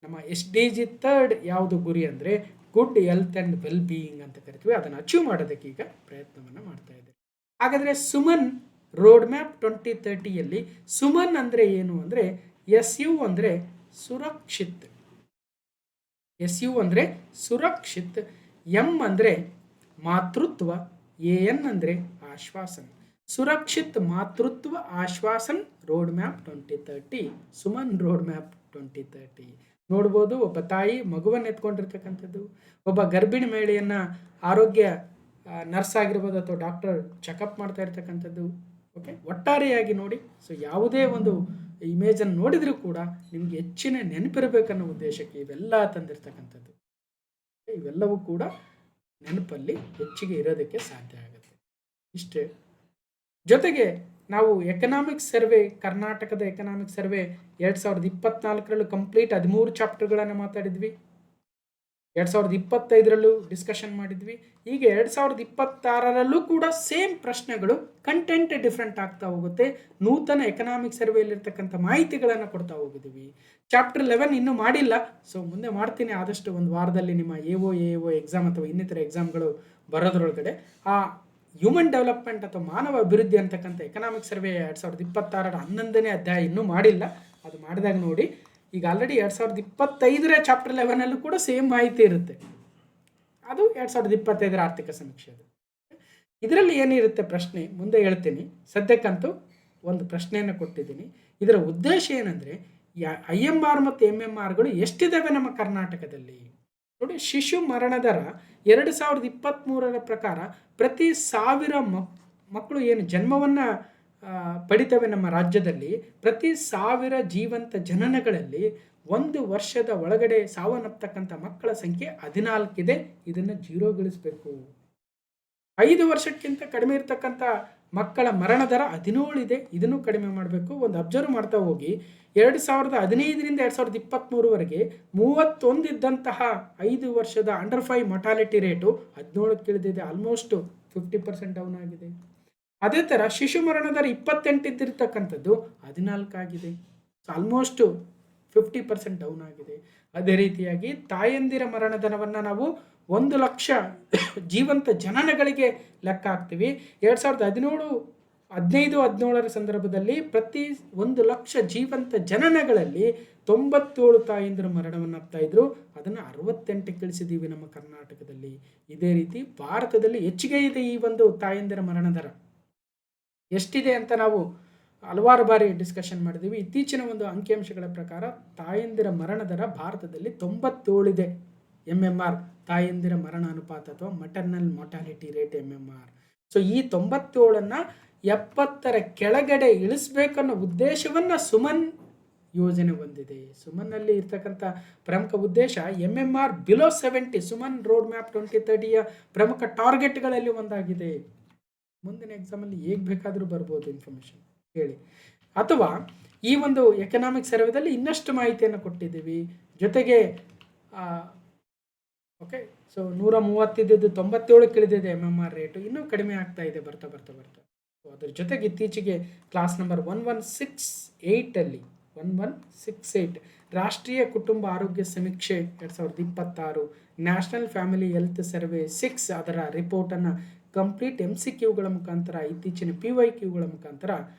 ನಮ್ಮ SDG 3 ಯಾವುದು ಗುರಿ ಅಂದರೆ good health and well being ಅಂತ ಕರಿತೀವಿ, ಅದನ್ನು ಅಚೀವ್ ಮಾಡೋದಕ್ಕೆ ಈಗ ಪ್ರಯತ್ನವನ್ನು ಮಾಡ್ತಾ ಇದ್ದಾರೆ. ಹಾಗಾದರೆ ಸುಮನ್ ರೋಡ್ ಮ್ಯಾಪ್ 2030ಯಲ್ಲಿ ಸುಮನ್ ಅಂದರೆ ಏನು ಅಂದರೆ SU ಅಂದರೆ ಸುರಕ್ಷಿತ್, SU ಅಂದರೆ ಸುರಕ್ಷಿತ್, M ಅಂದರೆ ಮಾತೃತ್ವ, AN ಅಂದರೆ Aashwasan. Surakshit Matritva Aashwasan road map 2030 Suman road map 2030. ನೋಡ್ಬೋದು, ಒಬ್ಬ ತಾಯಿ ಮಗುವನ್ನು ಎತ್ಕೊಂಡಿರ್ತಕ್ಕಂಥದ್ದು, ಒಬ್ಬ ಗರ್ಭಿಣಿ ಮಹಿಳೆಯನ್ನು ಆರೋಗ್ಯ ನರ್ಸ್ ಆಗಿರ್ಬೋದು ಅಥವಾ ಡಾಕ್ಟರ್ ಚೆಕಪ್ ಮಾಡ್ತಾ ಇರ್ತಕ್ಕಂಥದ್ದು. ಓಕೆ, ಒಟ್ಟಾರೆಯಾಗಿ ನೋಡಿ. ಸೊ ಯಾವುದೇ ಒಂದು ಇಮೇಜನ್ನು ನೋಡಿದರೂ ಕೂಡ ನಿಮಗೆ ಹೆಚ್ಚಿನ ನೆನಪಿರಬೇಕನ್ನೋ ಉದ್ದೇಶಕ್ಕೆ ಇವೆಲ್ಲ ತಂದಿರ್ತಕ್ಕಂಥದ್ದು. ಇವೆಲ್ಲವೂ ಕೂಡ ನೆನಪಲ್ಲಿ ಹೆಚ್ಚಿಗೆ ಇರೋದಕ್ಕೆ ಸಾಧ್ಯ ಆಗುತ್ತೆ. ಇಷ್ಟೇ. ಜೊತೆಗೆ ನಾವು ಎಕನಾಮಿಕ್ ಸರ್ವೆ, ಕರ್ನಾಟಕದ ಎಕನಾಮಿಕ್ ಸರ್ವೆ 2024ರಲ್ಲೂ ಕಂಪ್ಲೀಟ್ 13 ಚಾಪ್ಟರ್ಗಳನ್ನು ಮಾತಾಡಿದ್ವಿ. 2025ರಲ್ಲೂ ಡಿಸ್ಕಷನ್ ಮಾಡಿದ್ವಿ. ಈಗ 2026ರಲ್ಲೂ ಕೂಡ ಸೇಮ್ ಪ್ರಶ್ನೆಗಳು, ಕಂಟೆಂಟ್ ಡಿಫ್ರೆಂಟ್ ಆಗ್ತಾ ಹೋಗುತ್ತೆ. ನೂತನ ಎಕನಾಮಿಕ್ ಸರ್ವೆಯಲ್ಲಿರ್ತಕ್ಕಂಥ ಮಾಹಿತಿಗಳನ್ನು ಕೊಡ್ತಾ ಹೋಗಿದ್ದೀವಿ. ಚಾಪ್ಟರ್ 11 ಇನ್ನೂ ಮಾಡಿಲ್ಲ, ಸೊ ಮುಂದೆ ಮಾಡ್ತೀನಿ ಆದಷ್ಟು. ಒಂದು ವಾರದಲ್ಲಿ ನಿಮ್ಮ AO ಎಕ್ಸಾಮ್ ಅಥವಾ ಇನ್ನಿತರ ಎಕ್ಸಾಮ್ಗಳು ಬರೋದ್ರೊಳಗಡೆ ಆ ಹ್ಯೂಮನ್ ಡೆವಲಪ್ಮೆಂಟ್ ಅಥವಾ ಮಾನವ ಅಭಿವೃದ್ಧಿ ಅಂತಕ್ಕಂಥ ಎಕನಾಮಿಕ್ ಸರ್ವೆ 2026ರ 11ನೇ ಅಧ್ಯಾಯ ಇನ್ನೂ ಮಾಡಿಲ್ಲ, ಅದು ಮಾಡಿದಾಗ ನೋಡಿ. ಈಗ ಆಲ್ರೆಡಿ 2025ರ ಚಾಪ್ಟರ್ 11ಅಲ್ಲೂ ಕೂಡ ಸೇಮ್ ಮಾಹಿತಿ ಇರುತ್ತೆ. ಅದು 2025ರ ಆರ್ಥಿಕ ಸಮೀಕ್ಷೆ. ಅದು ಇದರಲ್ಲಿ ಏನಿರುತ್ತೆ ಪ್ರಶ್ನೆ ಮುಂದೆ ಹೇಳ್ತೀನಿ. ಸದ್ಯಕ್ಕಂತೂ ಒಂದು ಪ್ರಶ್ನೆಯನ್ನು ಕೊಟ್ಟಿದ್ದೀನಿ. ಇದರ ಉದ್ದೇಶ ಏನಂದರೆ IMR ಮತ್ತು MMRಗಳು ಎಷ್ಟಿದ್ದಾವೆ ನಮ್ಮ ಕರ್ನಾಟಕದಲ್ಲಿ ನೋಡಿ. ಶಿಶು ಮರಣ ದರ 2023ರ ಪ್ರಕಾರ ಪ್ರತಿ 1000 ಮಕ್ಕಳು ಏನು ಜನ್ಮವನ್ನು ಪಡಿತವೆ ನಮ್ಮ ರಾಜ್ಯದಲ್ಲಿ, ಪ್ರತಿ 1000 ಜೀವಂತ ಜನನಗಳಲ್ಲಿ 1 ವರ್ಷದ ಒಳಗಡೆ ಸಾವನ್ನಪ್ಪತಕ್ಕಂಥ ಮಕ್ಕಳ ಸಂಖ್ಯೆ 14 ಇದೆ. ಇದನ್ನು ಜೀರೋಗೊಳಿಸಬೇಕು. 5 ವರ್ಷಕ್ಕಿಂತ ಕಡಿಮೆ ಇರತಕ್ಕಂಥ ಮಕ್ಕಳ ಮರಣ ದರ 17 ಇದೆ. ಇದನ್ನು ಕಡಿಮೆ ಮಾಡಬೇಕು. ಒಂದು ಅಬ್ಸರ್ವ್ ಮಾಡ್ತಾ ಹೋಗಿ 2015ರಿಂದ 2023ವರೆಗೆ 31 ಇದ್ದಂತಹ 5 ವರ್ಷದ ಅಂಡರ್ 5 ಮೊಟಾಲಿಟಿ ರೇಟು 17ಕ್ಕೆ ಇಳಿದಿದೆ. ಆಲ್ಮೋಸ್ಟ್ 50% ಡೌನ್ ಆಗಿದೆ. ಅದೇ ಥರ ಶಿಶು ಮರಣ ದರ 28 ಇದ್ದಿರ್ತಕ್ಕಂಥದ್ದು 14 ಆಗಿದೆ. ಸೊ ಆಲ್ಮೋಸ್ಟ್ 50% ಡೌನ್ ಆಗಿದೆ. ಅದೇ ರೀತಿಯಾಗಿ ತಾಯಂದಿರ ಮರಣ ದರವನ್ನು ನಾವು 1,00,000 ಜೀವಂತ ಜನನಗಳಿಗೆ ಲೆಕ್ಕ ಹಾಕ್ತೀವಿ. 2017 ಸಂದರ್ಭದಲ್ಲಿ ಪ್ರತಿ 1,00,000 ಜೀವಂತ ಜನನಗಳಲ್ಲಿ 97 ತಾಯಂದಿರ ಮರಣವನ್ನು ಆಗ್ತಾ ಇದ್ರು. ಅದನ್ನು 68ಕ್ಕೆ ಇಳಿಸಿದ್ದೀವಿ ನಮ್ಮ ಕರ್ನಾಟಕದಲ್ಲಿ. ಇದೇ ರೀತಿ ಭಾರತದಲ್ಲಿ ಹೆಚ್ಚಿಗೆ ಇದೆ ಈ ಒಂದು ತಾಯಂದಿರ ಮರಣ ದರ. ಎಷ್ಟಿದೆ ಅಂತ ನಾವು ಹಲವಾರು ಬಾರಿ ಡಿಸ್ಕಷನ್ ಮಾಡಿದ್ದೀವಿ. ಇತ್ತೀಚಿನ ಒಂದು ಅಂಕಿಅಂಶಗಳ ಪ್ರಕಾರ ತಾಯಂದಿರ ಮರಣ ದರ ಭಾರತದಲ್ಲಿ 97 ಇದೆ. MMR ತಾಯಂದಿರ ಮರಣ ಅನುಪಾತ ಅಥವಾ ಮಟರ್ನಲ್ ಮೊಟಾಲಿಟಿ ರೇಟ್ MMR. ಸೊ ಈ 97ಅನ್ನು 70ರ ಕೆಳಗಡೆ ಇಳಿಸ್ಬೇಕನ್ನೋ ಉದ್ದೇಶವನ್ನು ಸುಮನ್ ಯೋಜನೆ ಹೊಂದಿದೆ. ಸುಮನ್ನಲ್ಲಿ ಇರ್ತಕ್ಕಂಥ ಪ್ರಮುಖ ಉದ್ದೇಶ MMR below 70 Suman road map 2030ಯ ಪ್ರಮುಖ ಟಾರ್ಗೆಟ್ಗಳಲ್ಲಿ ಒಂದಾಗಿದೆ. ಮುಂದಿನ ಎಕ್ಸಾಮಲ್ಲಿ ಹೇಗೆ ಬೇಕಾದರೂ ಬರ್ಬೋದು ಇನ್ಫಾರ್ಮೇಷನ್ ಹೇಳಿ. ಅಥವಾ ಈ ಒಂದು ಎಕನಾಮಿಕ್ ಸರ್ವೆದಲ್ಲಿ ಇನ್ನಷ್ಟು ಮಾಹಿತಿಯನ್ನು ಕೊಟ್ಟಿದ್ದೀವಿ. ಜೊತೆಗೆ ಓಕೆ, ಸೊ 130 ಇದ್ದಿದ್ದು 97ಕ್ಕೆ ಇಳಿದಿದೆ MMR ರೇಟು, ಇನ್ನೂ ಕಡಿಮೆ ಆಗ್ತಾ ಇದೆ ಬರ್ತಾ ಬರ್ತಾ ಬರ್ತಾ. ಸೊ ಅದ್ರ ಜೊತೆಗೆ ಇತ್ತೀಚೆಗೆ ಕ್ಲಾಸ್ ನಂಬರ್ 1168ಅಲ್ಲಿ 1168 ರಾಷ್ಟ್ರೀಯ ಕುಟುಂಬ ಆರೋಗ್ಯ ಸಮೀಕ್ಷೆ 2026 ನ್ಯಾಷನಲ್ ಫ್ಯಾಮಿಲಿ ಹೆಲ್ತ್ ಸರ್ವೆ 6 ಅದರ ರಿಪೋರ್ಟನ್ನು ಕಂಪ್ಲೀಟ್ MCQಗಳ ಮುಖಾಂತರ, ಇತ್ತೀಚಿನ PYQಗಳ ಮುಖಾಂತರ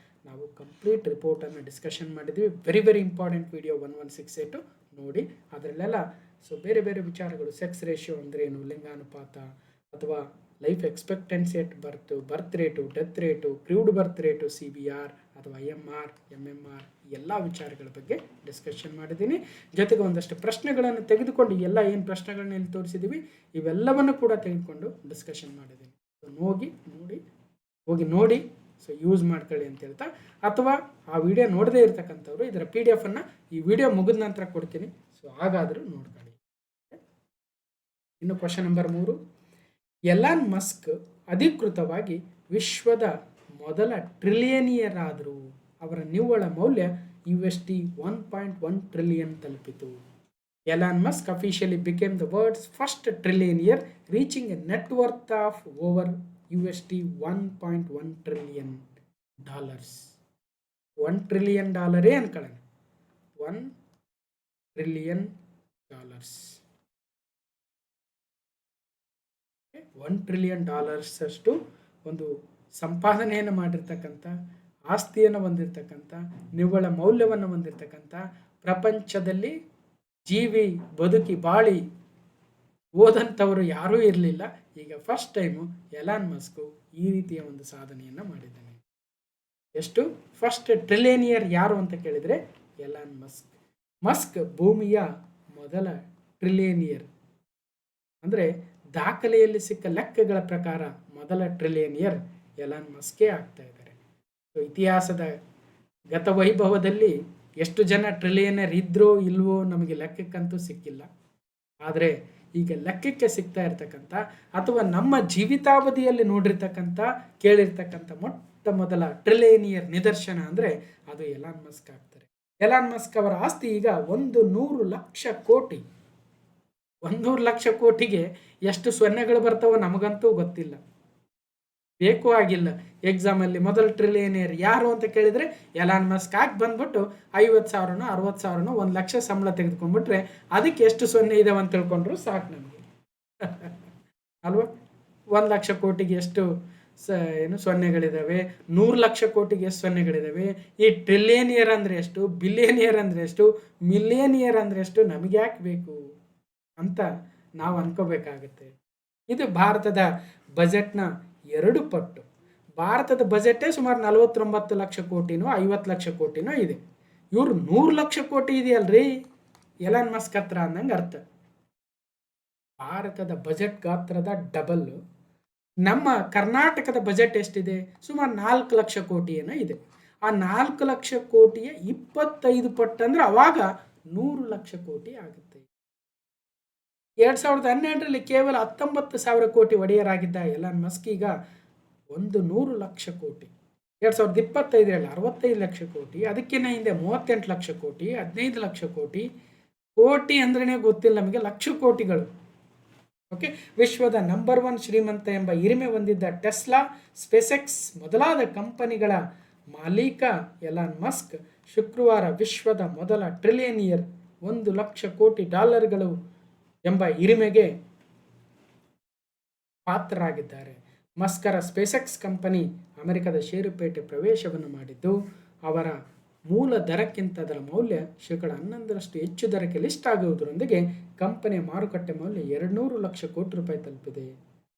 ನಾವು ಕಂಪ್ಲೀಟ್ ರಿಪೋರ್ಟನ್ನು ಡಿಸ್ಕಷನ್ ಮಾಡಿದ್ವಿ. ವೆರಿ ವೆರಿ ಇಂಪಾರ್ಟೆಂಟ್ ವಿಡಿಯೋ 1168 ನೋಡಿ. ಅದರಲ್ಲೆಲ್ಲ ಸೊ ಬೇರೆ ಬೇರೆ ವಿಚಾರಗಳು, ಸೆಕ್ಸ್ ರೇಷಿಯೋ ಅಂದರೆ ಏನು, ಲಿಂಗಾನುಪಾತ ಅಥವಾ ಲೈಫ್ ಎಕ್ಸ್ಪೆಕ್ಟೆನ್ಸಿ ಎಟ್ ಬರ್ತ್ ರೇಟು, ಡೆತ್ ರೇಟು, ಕ್ರೂಡ್ ಬರ್ತ್ ರೇಟು CBR, ಅಥವಾ IMR, MMR ಎಲ್ಲ ವಿಚಾರಗಳ ಬಗ್ಗೆ ಡಿಸ್ಕಷನ್ ಮಾಡಿದ್ದೀನಿ. ಜೊತೆಗೆ ಒಂದಷ್ಟು ಪ್ರಶ್ನೆಗಳನ್ನು ತೆಗೆದುಕೊಂಡು ಎಲ್ಲ ಏನು ಪ್ರಶ್ನೆಗಳನ್ನ ಇಲ್ಲಿ ತೋರಿಸಿದ್ದೀವಿ ಇವೆಲ್ಲವನ್ನು ಕೂಡ ತೆಗೆದುಕೊಂಡು ಡಿಸ್ಕಷನ್ ಮಾಡಿದ್ದೀನಿ. ಹೋಗಿ ನೋಡಿ ಸೊ ಯೂಸ್ ಮಾಡ್ಕೊಳ್ಳಿ ಅಂತ ಹೇಳ್ತಾ, ಅಥವಾ ಆ ವಿಡಿಯೋ ನೋಡದೇ ಇರತಕ್ಕಂಥವ್ರು ಇದರ PDF ಅನ್ನು ಈ ವಿಡಿಯೋ ಮುಗಿದ ನಂತರ ಕೊಡ್ತೀನಿ, ಸೊ ಹಾಗಾದರೂ ನೋಡ್ಕೊಳ್ಳಿ. ಇನ್ನು ಕ್ವಶನ್ ನಂಬರ್ 3, ಎಲಾನ್ ಮಸ್ಕ್ ಅಧಿಕೃತವಾಗಿ ವಿಶ್ವದ ಮೊದಲ ಟ್ರಿಲಿಯನಿಯರ್ ಆದರು. ಅವರ ನಿವ್ವಳ ಮೌಲ್ಯ USD 1.1 ಟ್ರಿಲಿಯನ್ ತಲುಪಿತು. Elon Musk officially became the world's first trillionaire, reaching a net worth of over USD 1.1 trillion dollars. $1 trillion ಅನ್ಕೊಳ್ಳೋಣ, $1 ಟ್ರಿಲಿಯನ್. $1 ಟ್ರಿಲಿಯನ್ ಅಷ್ಟು ಒಂದು ಸಂಪಾದನೆಯನ್ನು ಮಾಡಿರ್ತಕ್ಕಂಥ, ಆಸ್ತಿಯನ್ನು ಹೊಂದಿರತಕ್ಕಂಥ, ನಿವ್ವಳ ಮೌಲ್ಯವನ್ನು ಹೊಂದಿರತಕ್ಕಂಥ, ಪ್ರಪಂಚದಲ್ಲಿ ಜೀವಿ ಬದುಕಿ ಬಾಳಿ ಓದಂಥವರು ಯಾರೂ ಇರಲಿಲ್ಲ. ಈಗ ಫಸ್ಟ್ ಟೈಮು ಎಲಾನ್ ಮಸ್ಕು ಈ ರೀತಿಯ ಒಂದು ಸಾಧನೆಯನ್ನು ಮಾಡಿದ್ದಾನೆ. ಎಷ್ಟು? ಫಸ್ಟ್ ಟ್ರಿಲಿಯನಿಯರ್ ಯಾರು ಅಂತ ಕೇಳಿದರೆ ಎಲಾನ್ ಮಸ್ಕ್. ಮಸ್ಕ್ ಭೂಮಿಯ ಮೊದಲ ಟ್ರಿಲಿಯನಿಯರ್, ಅಂದರೆ ದಾಖಲೆಯಲ್ಲಿ ಸಿಕ್ಕ ಲೆಕ್ಕಗಳ ಪ್ರಕಾರ ಮೊದಲ ಟ್ರಿಲಿಯನಿಯರ್ ಎಲಾನ್ ಮಸ್ಕೇ ಆಗ್ತಾ ಇದ್ದಾರೆ. ಸೊ ಇತಿಹಾಸದ ಗತವೈಭವದಲ್ಲಿ ಎಷ್ಟು ಜನ ಟ್ರಿಲಿಯನರ್ ಇದ್ರೋ ಇಲ್ವೋ ನಮಗೆ ಲೆಕ್ಕಕ್ಕಂತೂ ಸಿಕ್ಕಿಲ್ಲ. ಆದರೆ ಈಗ ಲೆಕ್ಕಕ್ಕೆ ಸಿಗ್ತಾ ಇರ್ತಕ್ಕಂಥ ಅಥವಾ ನಮ್ಮ ಜೀವಿತಾವಧಿಯಲ್ಲಿ ನೋಡಿರ್ತಕ್ಕಂಥ ಕೇಳಿರ್ತಕ್ಕಂಥ ಮೊಟ್ಟ ಮೊದಲ ಟ್ರಿಲಿಯನಿಯರ್ ನಿದರ್ಶನ ಅಂದರೆ ಅದು ಎಲಾನ್ ಮಸ್ಕ್ ಆಗ್ತಾರೆ. ಎಲಾನ್ ಮಸ್ಕ್ ಅವರ ಆಸ್ತಿ ಈಗ 100 ಲಕ್ಷ ಕೋಟಿ. 100 ಲಕ್ಷ ಕೋಟಿಗೆ ಎಷ್ಟು ಸೊನ್ನೆಗಳು ಬರ್ತಾವೋ ನಮಗಂತೂ ಗೊತ್ತಿಲ್ಲ, ಬೇಕು ಆಗಿಲ್ಲ. ಎಕ್ಸಾಮಲ್ಲಿ ಮೊದಲ ಟ್ರಿಲಿಯನಿಯರ್ ಯಾರು ಅಂತ ಕೇಳಿದರೆ ಎಲಾನ್ ಮಸ್ಕ್ ಆಗಿ ಬಂದ್ಬಿಟ್ಟು 50,000ನೋ 60,000ನೋ 1 ಲಕ್ಷ ಸಂಬಳ ತೆಗೆದುಕೊಂಡ್ಬಿಟ್ರೆ ಅದಕ್ಕೆ ಎಷ್ಟು ಸೊನ್ನೆ ಇದಾವೆ ಅಂತ ತಿಳ್ಕೊಂಡ್ರು ಸಾಕು ನಮಗೆ ಅಲ್ವಾ. 1 ಲಕ್ಷ ಕೋಟಿಗೆ ಎಷ್ಟು ಸೊನ್ನೆಗಳಿದ್ದಾವೆ, 100 ಲಕ್ಷ ಕೋಟಿಗೆ ಎಷ್ಟು ಸೊನ್ನೆಗಳಿದ್ದಾವೆ, ಈ ಟ್ರಿಲಿಯನಿಯರ್ ಅಂದರೆ ಎಷ್ಟು, ಬಿಲಿಯನಿಯರ್ ಅಂದರೆ ಎಷ್ಟು, ಮಿಲಿಯನಿಯರ್ ಅಂದರೆ ಎಷ್ಟು, ನಮಗೆ ಯಾಕೆ ಬೇಕು ಅಂತ ನಾವು ಅನ್ಕೋಬೇಕಾಗತ್ತೆ. ಇದು ಭಾರತದ ಬಜೆಟ್ನ 2 ಪಟ್ಟು. ಭಾರತದ ಬಜೆಟೇ ಸುಮಾರು 49 ಲಕ್ಷ ಕೋಟಿನೋ 50 ಲಕ್ಷ ಕೋಟಿನೋ ಇದೆ. ಇವ್ರು 100 ಲಕ್ಷ ಕೋಟಿ ಇದೆಯಲ್ರಿ ಎಲಾನ್ ಮಸ್ಕ್ ಹತ್ರ ಅಂದಂಗೆ ಅರ್ಥ. ಭಾರತದ ಬಜೆಟ್ ಗಾತ್ರದ ಡಬಲ್. ನಮ್ಮ ಕರ್ನಾಟಕದ ಬಜೆಟ್ ಎಷ್ಟಿದೆ? ಸುಮಾರು 4 ಲಕ್ಷ ಕೋಟಿ ಏನೋ ಇದೆ. ಆ 4 ಲಕ್ಷ ಕೋಟಿಯ 25 ಪಟ್ಟು ಅಂದರೆ ಅವಾಗ 100 ಲಕ್ಷ ಕೋಟಿ ಆಗುತ್ತೆ. 2012ರಲ್ಲಿ ಕೇವಲ 19,000 ಕೋಟಿ ಒಡೆಯರಾಗಿದ್ದ ಎಲಾನ್ ಮಸ್ಕ್ ಈಗ 100 ಲಕ್ಷ ಕೋಟಿ. 2025ರಲ್ಲಿ 65 ಲಕ್ಷ ಕೋಟಿ, ಅದಕ್ಕಿಂತ ಹಿಂದೆ 38 ಲಕ್ಷ ಕೋಟಿ, 15 ಲಕ್ಷ ಕೋಟಿ. ಕೋಟಿ ಅಂದ್ರೇ ಗೊತ್ತಿಲ್ಲ ನಮಗೆ, ಲಕ್ಷ ಕೋಟಿಗಳು. ಓಕೆ, ವಿಶ್ವದ ನಂಬರ್ 1 ಶ್ರೀಮಂತ ಎಂಬ ಹಿರಿಮೆ ಹೊಂದಿದ್ದ ಟೆಸ್ಲಾ, ಸ್ಪೇಸ್ಎಕ್ಸ್ ಮೊದಲಾದ ಕಂಪನಿಗಳ ಮಾಲೀಕ ಎಲಾನ್ ಮಸ್ಕ್ ಶುಕ್ರವಾರ ವಿಶ್ವದ ಮೊದಲ ಟ್ರಿಲಿಯನಿಯರ್ $1 ಲಕ್ಷ ಕೋಟಿ ಎಂಬ ಹಿರಿಮೆಗೆ ಪಾತ್ರರಾಗಿದ್ದಾರೆ. ಮಸ್ಕರ ಸ್ಪೇಸ್ಎಕ್ಸ್ ಕಂಪನಿ ಅಮೆರಿಕದ ಷೇರುಪೇಟೆ ಪ್ರವೇಶವನ್ನು ಮಾಡಿದ್ದು, ಅವರ ಮೂಲ ದರಕ್ಕಿಂತ ಅದರ ಮೌಲ್ಯ %11 ಹೆಚ್ಚು ದರಕ್ಕೆ ಲಿಸ್ಟ್ ಆಗುವುದರೊಂದಿಗೆ ಕಂಪನಿಯ ಮಾರುಕಟ್ಟೆ ಮೌಲ್ಯ $200 ಲಕ್ಷ ಕೋಟಿ ತಲುಪಿದೆ.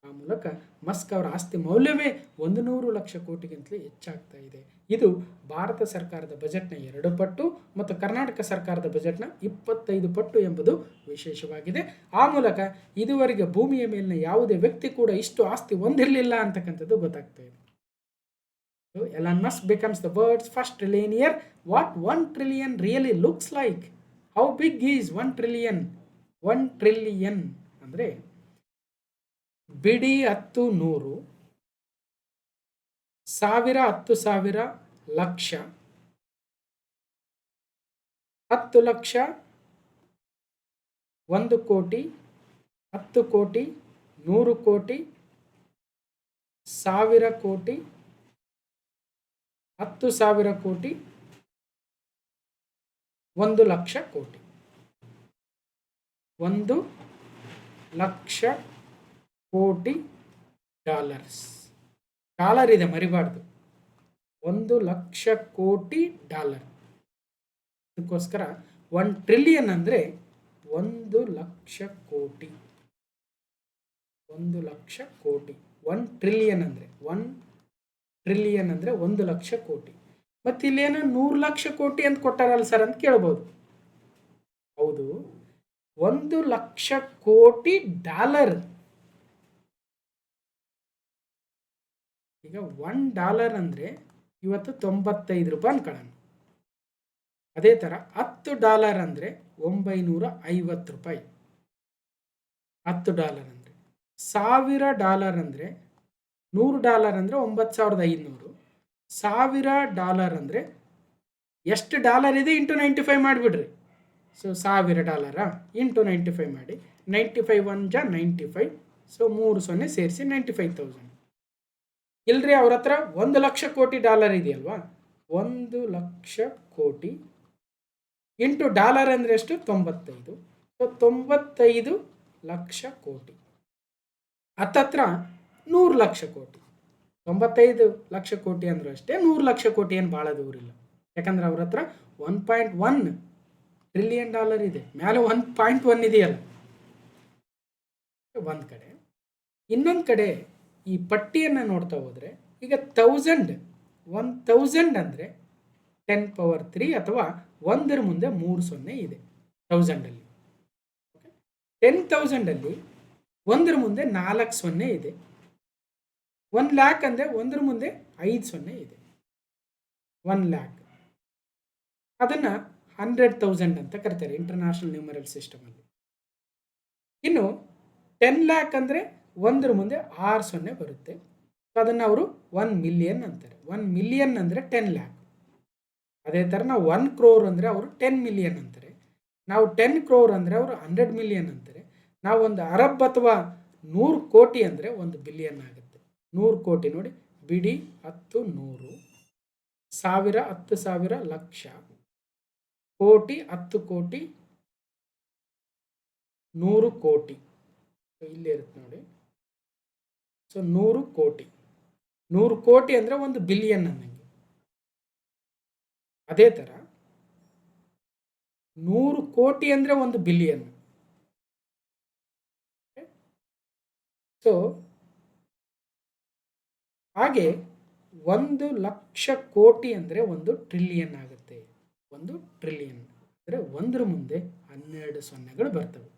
ಆ ಮೂಲಕ ಮಸ್ಕ್ ಅವರ ಆಸ್ತಿ ಮೌಲ್ಯವೇ 100 ಲಕ್ಷ ಕೋಟಿಗಿಂತಲೂ ಹೆಚ್ಚಾಗ್ತಾ ಇದೆ. ಇದು ಭಾರತ ಸರ್ಕಾರದ ಬಜೆಟ್ನ 2 ಪಟ್ಟು ಮತ್ತು ಕರ್ನಾಟಕ ಸರ್ಕಾರದ ಬಜೆಟ್ನ 25 ಪಟ್ಟು ಎಂಬುದು ವಿಶೇಷವಾಗಿದೆ. ಆ ಮೂಲಕ ಇದುವರೆಗೆ ಭೂಮಿಯ ಮೇಲಿನ ಯಾವುದೇ ವ್ಯಕ್ತಿ ಕೂಡ ಇಷ್ಟು ಆಸ್ತಿ ಹೊಂದಿರಲಿಲ್ಲ ಅಂತಕ್ಕಂಥದ್ದು ಗೊತ್ತಾಗ್ತಾ ಇದೆ. Elon Musk becomes the world's first trillionaire. What 1 trillion really looks like? How big is 1 trillion? 1 trillion ಅಂದರೆ ಬಿಡಿ 10 100 ಸಾವಿರ 10,000 ಲಕ್ಷ 10 ಲಕ್ಷ 1 ಕೋಟಿ 10 ಕೋಟಿ 100 ಕೋಟಿ 1000 ಕೋಟಿ 10,000 ಕೋಟಿ 1 ಲಕ್ಷ ಕೋಟಿ 1 ಲಕ್ಷ ಕೋಟಿ ಡಾಲರ್ ಇದೆ, ಮರಿಬಾರ್ದು. 1 ಲಕ್ಷ ಕೋಟಿ ಡಾಲರ್. ಅದಕ್ಕೋಸ್ಕರ 1 ಟ್ರಿಲಿಯನ್ ಅಂದರೆ 1 ಲಕ್ಷ ಕೋಟಿ. 1 ಲಕ್ಷ ಕೋಟಿ. 1 ಟ್ರಿಲಿಯನ್ ಅಂದರೆ 1 ಟ್ರಿಲಿಯನ್ ಅಂದರೆ 1 ಲಕ್ಷ ಕೋಟಿ. ಮತ್ತು ಇಲ್ಲೇನೋ 100 ಲಕ್ಷ ಕೋಟಿ ಅಂತ ಕೊಟ್ಟಾರಲ್ಲ ಸರ್ ಅಂತ ಕೇಳ್ಬೋದು. ಹೌದು, 1 ಲಕ್ಷ ಕೋಟಿ ಡಾಲರ್. ಈಗ $1 ಅಂದರೆ ಇವತ್ತು 95 ರೂಪಾಯಿ ಅನ್ಕೊಳ್ಳೋಣ. ಅದೇ ಥರ $10 ಅಂದರೆ 950 ರೂಪಾಯಿ. $10 ಅಂದರೆ $1000 ಅಂದರೆ $100 ಅಂದರೆ 9500. $1000 ಅಂದರೆ ಎಷ್ಟು ಡಾಲರ್ ಇದೆ ಇಂಟು 95 ಮಾಡಿಬಿಡ್ರಿ. ಸೊ $1000 ಇಂಟು 95 ಮಾಡಿ. 95 1 ಜಾ 95. ಸೊ 3 0 ಸೇರಿಸಿ 95,000. ಇಲ್ರಿ ಅವ್ರ ಹತ್ರ 1 ಲಕ್ಷ ಕೋಟಿ ಡಾಲರ್ ಇದೆಯಲ್ವಾ, 1 ಲಕ್ಷ ಕೋಟಿ ಇಂಟು ಡಾಲರ್ ಅಂದರೆ ಎಷ್ಟು? 95. ಸೊ 95 ಲಕ್ಷ ಕೋಟಿ. ಹತ್ತತ್ರ 100 ಲಕ್ಷ ಕೋಟಿ. 95 ಲಕ್ಷ ಕೋಟಿ ಅಂದರೂ ಅಷ್ಟೇ, 100 ಲಕ್ಷ ಕೋಟಿ ಏನು ಭಾಳ ದೂರಿಲ್ಲ. ಯಾಕಂದ್ರೆ ಅವ್ರ ಹತ್ರ $1.1 ಟ್ರಿಲಿಯನ್ ಇದೆ, ಮೇಲೆ 1.1 ಇದೆಯಲ್ಲ ಒಂದು ಕಡೆ. ಇನ್ನೊಂದು ಕಡೆ ಈ ಪಟ್ಟಿಯನ್ನು ನೋಡ್ತಾ ಹೋದರೆ ಈಗ 1000 ಅಂದರೆ 10³ ಅಥವಾ 1 ಮುಂದೆ 3 0 ಇದೆ 1000ಅಲ್ಲಿ. 10,000ಅಲ್ಲಿ 1 ಮುಂದೆ 4 0 ಇದೆ. 1 ಲ್ಯಾಕ್ ಅಂದರೆ 1 ಮುಂದೆ 5 0 ಇದೆ. 1 ಲ್ಯಾಕ್ ಅದನ್ನು 100,000 ಅಂತ ಕರೀತಾರೆ ಇಂಟರ್ನ್ಯಾಷನಲ್ ನ್ಯೂಮರಲ್ ಸಿಸ್ಟಮಲ್ಲಿ. ಇನ್ನು 10 ಲ್ಯಾಕ್ ಅಂದರೆ 1 ಮುಂದೆ 6 0 ಬರುತ್ತೆ. ಸೊ ಅದನ್ನು ಅವರು 1 ಮಿಲಿಯನ್ ಅಂತಾರೆ. 1 ಮಿಲಿಯನ್ ಅಂದರೆ 10 ಲ್ಯಾಕ್. ಅದೇ ಥರ ನಾವು 1 crore ಅಂದರೆ ಅವರು 10 ಮಿಲಿಯನ್ ಅಂತಾರೆ. ನಾವು 10 crore ಅಂದರೆ ಅವರು 100 ಮಿಲಿಯನ್ ಅಂತಾರೆ. ನಾವು ಒಂದು ಅರಬ್ ಅಥವಾ 100 ಕೋಟಿ ಅಂದರೆ 1 ಬಿಲಿಯನ್ ಆಗುತ್ತೆ. 100 ಕೋಟಿ ನೋಡಿ, ಬಿಡಿ 10 100 ಸಾವಿರ 10,000 ಲಕ್ಷ ಕೋಟಿ 10 ಕೋಟಿ 100 ಕೋಟಿ. ಇಲ್ಲಿ ಇರುತ್ತೆ ನೋಡಿ. ಸೊ 100 ಕೋಟಿ 100 ಕೋಟಿ ಅಂದರೆ 1 ಬಿಲಿಯನ್ ಅನ್ನಂಗೆ. ಅದೇ ಥರ 100 ಕೋಟಿ ಅಂದರೆ 1 ಬಿಲಿಯನ್. ಸೊ ಹಾಗೆ 1 ಲಕ್ಷ ಕೋಟಿ ಅಂದರೆ 1 ಟ್ರಿಲಿಯನ್ ಆಗುತ್ತೆ. 1 ಟ್ರಿಲಿಯನ್ ಅಂದರೆ 1 ಮುಂದೆ 12 ಸೊನ್ನೆಗಳು ಬರ್ತವೆ.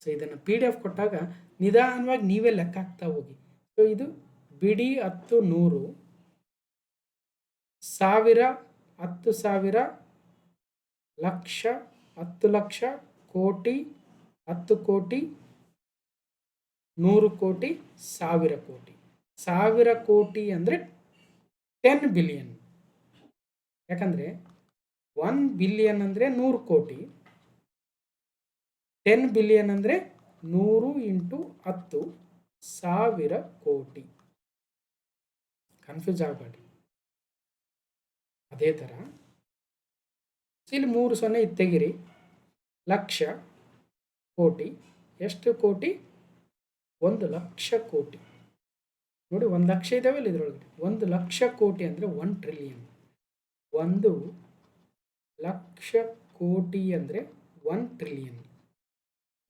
ಸೊ ಇದನ್ನು PDF ಕೊಟ್ಟಾಗ ನಿಧಾನವಾಗಿ ನೀವೇ ಲೆಕ್ಕ ಹಾಕ್ತಾ ಹೋಗಿ. ಸೊ ಇದು ಬಿಡಿ 10 100 ಸಾವಿರ 10,000 ಲಕ್ಷ 10 ಲಕ್ಷ ಕೋಟಿ 10 ಕೋಟಿ 100 ಕೋಟಿ 1000 ಕೋಟಿ. 1000 ಕೋಟಿ ಅಂದರೆ 10 ಬಿಲಿಯನ್. ಯಾಕಂದರೆ 1 ಬಿಲಿಯನ್ ಅಂದರೆ 100 ಕೋಟಿ, 10 ಬಿಲಿಯನ್ ಅಂದರೆ 100 ಇಂಟು 10,000 ಕೋಟಿ. ಕನ್ಫ್ಯೂಸ್ ಆಗಬೇಡಿ. ಅದೇ ಥರ ಇಲ್ಲಿ 3 0 ಇದು ತೆಗಿರಿ. ಲಕ್ಷ ಕೋಟಿ ಎಷ್ಟು ಕೋಟಿ? 1 ಲಕ್ಷ ಕೋಟಿ. ನೋಡಿ 1 ಲಕ್ಷ ಇದ್ದಾವೆ ಇಲ್ಲಿ ಇದರೊಳಗಡೆ. 1 ಲಕ್ಷ ಕೋಟಿ ಅಂದರೆ 1 ಟ್ರಿಲಿಯನ್. 1 ಲಕ್ಷ ಕೋಟಿ ಅಂದರೆ 1 ಟ್ರಿಲಿಯನ್.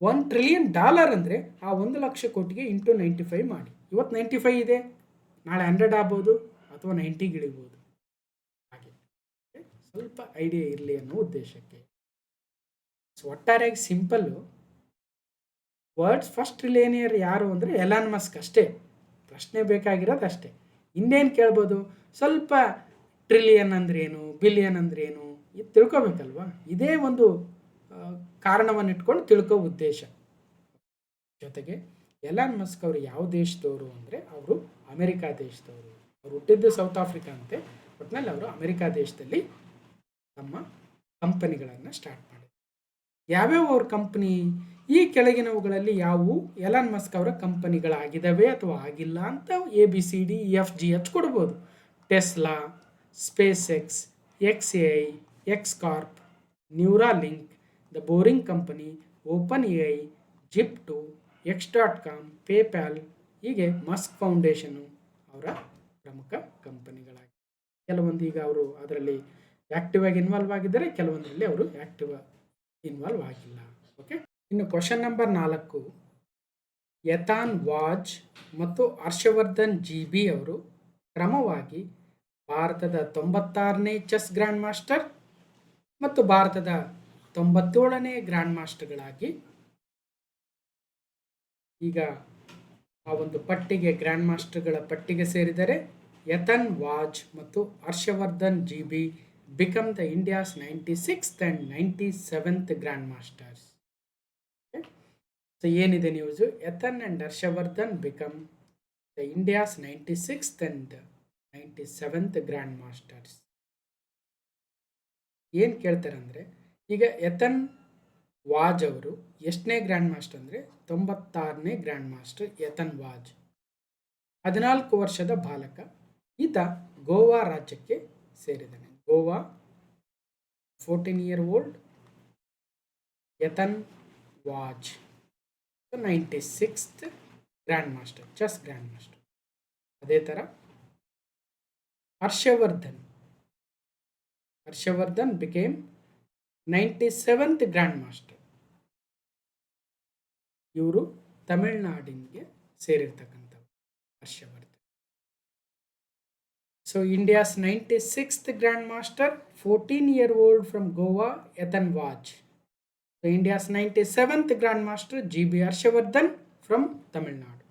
1 ಟ್ರಿಲಿಯನ್ ಡಾಲರ್ ಅಂದರೆ ಆ 1 ಲಕ್ಷ ಕೋಟಿಗೆ ಇಂಟು 95 ಮಾಡಿ. ಇವತ್ತು 95 ಇದೆ, ನಾಳೆ 100 ಆಗ್ಬೋದು ಅಥವಾ 90ಗೆ ಇಳಿಬೋದು. ಹಾಗೆ ಸ್ವಲ್ಪ ಐಡಿಯಾ ಇರಲಿ ಅನ್ನೋ ಉದ್ದೇಶಕ್ಕೆ. ಸೊ ಒಟ್ಟಾರೆಯಾಗಿ ಸಿಂಪಲ್ಲು ವರ್ಲ್ಡ್ಸ್ ಫಸ್ಟ್ ಟ್ರಿಲಿಯನಿಯರ್ ಯಾರು ಅಂದರೆ ಎಲಾನ್ ಮಸ್ಕ್ ಅಷ್ಟೇ. ಪ್ರಶ್ನೆ ಬೇಕಾಗಿರೋದು ಅಷ್ಟೇ. ಇನ್ನೇನು ಕೇಳ್ಬೋದು? ಸ್ವಲ್ಪ ಟ್ರಿಲಿಯನ್ ಅಂದ್ರೇನು, ಬಿಲಿಯನ್ ಅಂದ್ರೇನು ಇದು ತಿಳ್ಕೊಬೇಕಲ್ವಾ. ಇದೇ ಒಂದು ಕಾರಣವನ್ನು ಇಟ್ಕೊಂಡು ತಿಳ್ಕೋ ಉದ್ದೇಶ. ಜೊತೆಗೆ ಎಲಾನ್ ಮಸ್ಕ್ ಅವರು ಯಾವ ದೇಶದವರು ಅಂದರೆ ಅವರು ಅಮೆರಿಕಾ ದೇಶದವರು. ಅವರು ಹುಟ್ಟಿದ್ದು ಸೌತ್ ಆಫ್ರಿಕಾ ಅಂತೆ. ಒಟ್ಟಿನಲ್ಲಿ ಅವರು ಅಮೆರಿಕಾ ದೇಶದಲ್ಲಿ ತಮ್ಮ ಕಂಪನಿಗಳನ್ನು ಸ್ಟಾರ್ಟ್ ಮಾಡಿದರು. ಯಾವ್ಯಾವ ಅವ್ರ ಕಂಪನಿ? ಈ ಕೆಳಗಿನವುಗಳಲ್ಲಿ ಯಾವುವು ಎಲಾನ್ ಮಸ್ಕ್ ಅವರ ಕಂಪನಿಗಳಾಗಿದ್ದಾವೆ ಅಥವಾ ಆಗಿಲ್ಲ ಅಂತ ABCDEFGH ಕೊಡ್ಬೋದು. Tesla, SpaceX, XAI, X-Corp, Neuralink, the boring company, OpenAI, Zip2, X.com, PayPal. ಹೀಗೆ ಮಸ್ಕ್ ಫೌಂಡೇಶನ್ನು ಅವರ ಪ್ರಮುಖ ಕಂಪನಿಗಳಾಗಿವೆ. ಕೆಲವೊಂದು ಈಗ ಅವರು ಅದರಲ್ಲಿ ಆ್ಯಕ್ಟಿವ್ ಆಗಿ ಇನ್ವಾಲ್ವ್ ಆಗಿದ್ದಾರೆ, ಕೆಲವೊಂದರಲ್ಲಿ ಅವರು ಆ್ಯಕ್ಟಿವ್ ಇನ್ವಾಲ್ವ್ ಆಗಿಲ್ಲ. ಓಕೆ, ಇನ್ನು ಕ್ವಶನ್ ನಂಬರ್ 4, ಯತಾನ್ ವಾಜ್ ಮತ್ತು ಹರ್ಷವರ್ಧನ್ GB ಅವರು ಕ್ರಮವಾಗಿ ಭಾರತದ 96ನೇ ಚೆಸ್ ಗ್ರ್ಯಾಂಡ್ ಮಾಸ್ಟರ್ ಮತ್ತು ಭಾರತದ 97ನೇ ಗ್ರ್ಯಾಂಡ್ ಮಾಸ್ಟರ್ಗಳಾಗಿ ಈಗ ಆ ಒಂದು ಪಟ್ಟಿಗೆ ಗ್ರ್ಯಾಂಡ್ ಮಾಸ್ಟರ್ಗಳ ಪಟ್ಟಿಗೆ ಸೇರಿದರೆ ಯತನ್ ವಾಜ್ ಮತ್ತು Harshvardhan GB become the India's 96th and 97th Grand Masters. Okay? So ಏನಿದೆ news, Ethan and Harshavardhan become the India's 96th and 97th Grand Masters. ಏನು ಕೇಳ್ತಾರೆ ಅಂದರೆ, ಈಗ ಯತನ್ ವಾಜ್ ಅವರು ಎಷ್ಟನೇ ಗ್ರ್ಯಾಂಡ್ ಮಾಸ್ಟರ್ ಅಂದರೆ 96ನೇ ಗ್ರ್ಯಾಂಡ್ ಮಾಸ್ಟರ್ ಯತನ್ ವಾಜ್. 14 ವರ್ಷದ ಬಾಲಕ. ಈತ ಗೋವಾ ರಾಜ್ಯಕ್ಕೆ ಸೇರಿದ್ದಾನೆ. Goa 14-year-old ಯತನ್ was 96th grand master, chess grand master. ಅದೇ ಥರ Harshvardhan became 97th grand master. ಇವರು ತಮಿಳುನಾಡಿಗೆ ಸೇರಿರ್ತಕ್ಕಂಥವ್ರು Harshvardhan. So India's 96th grand master 14-year-old from Goa ಯತನ್ was. So India's 97th grand master GB Harshvardhan from Tamil Nadu.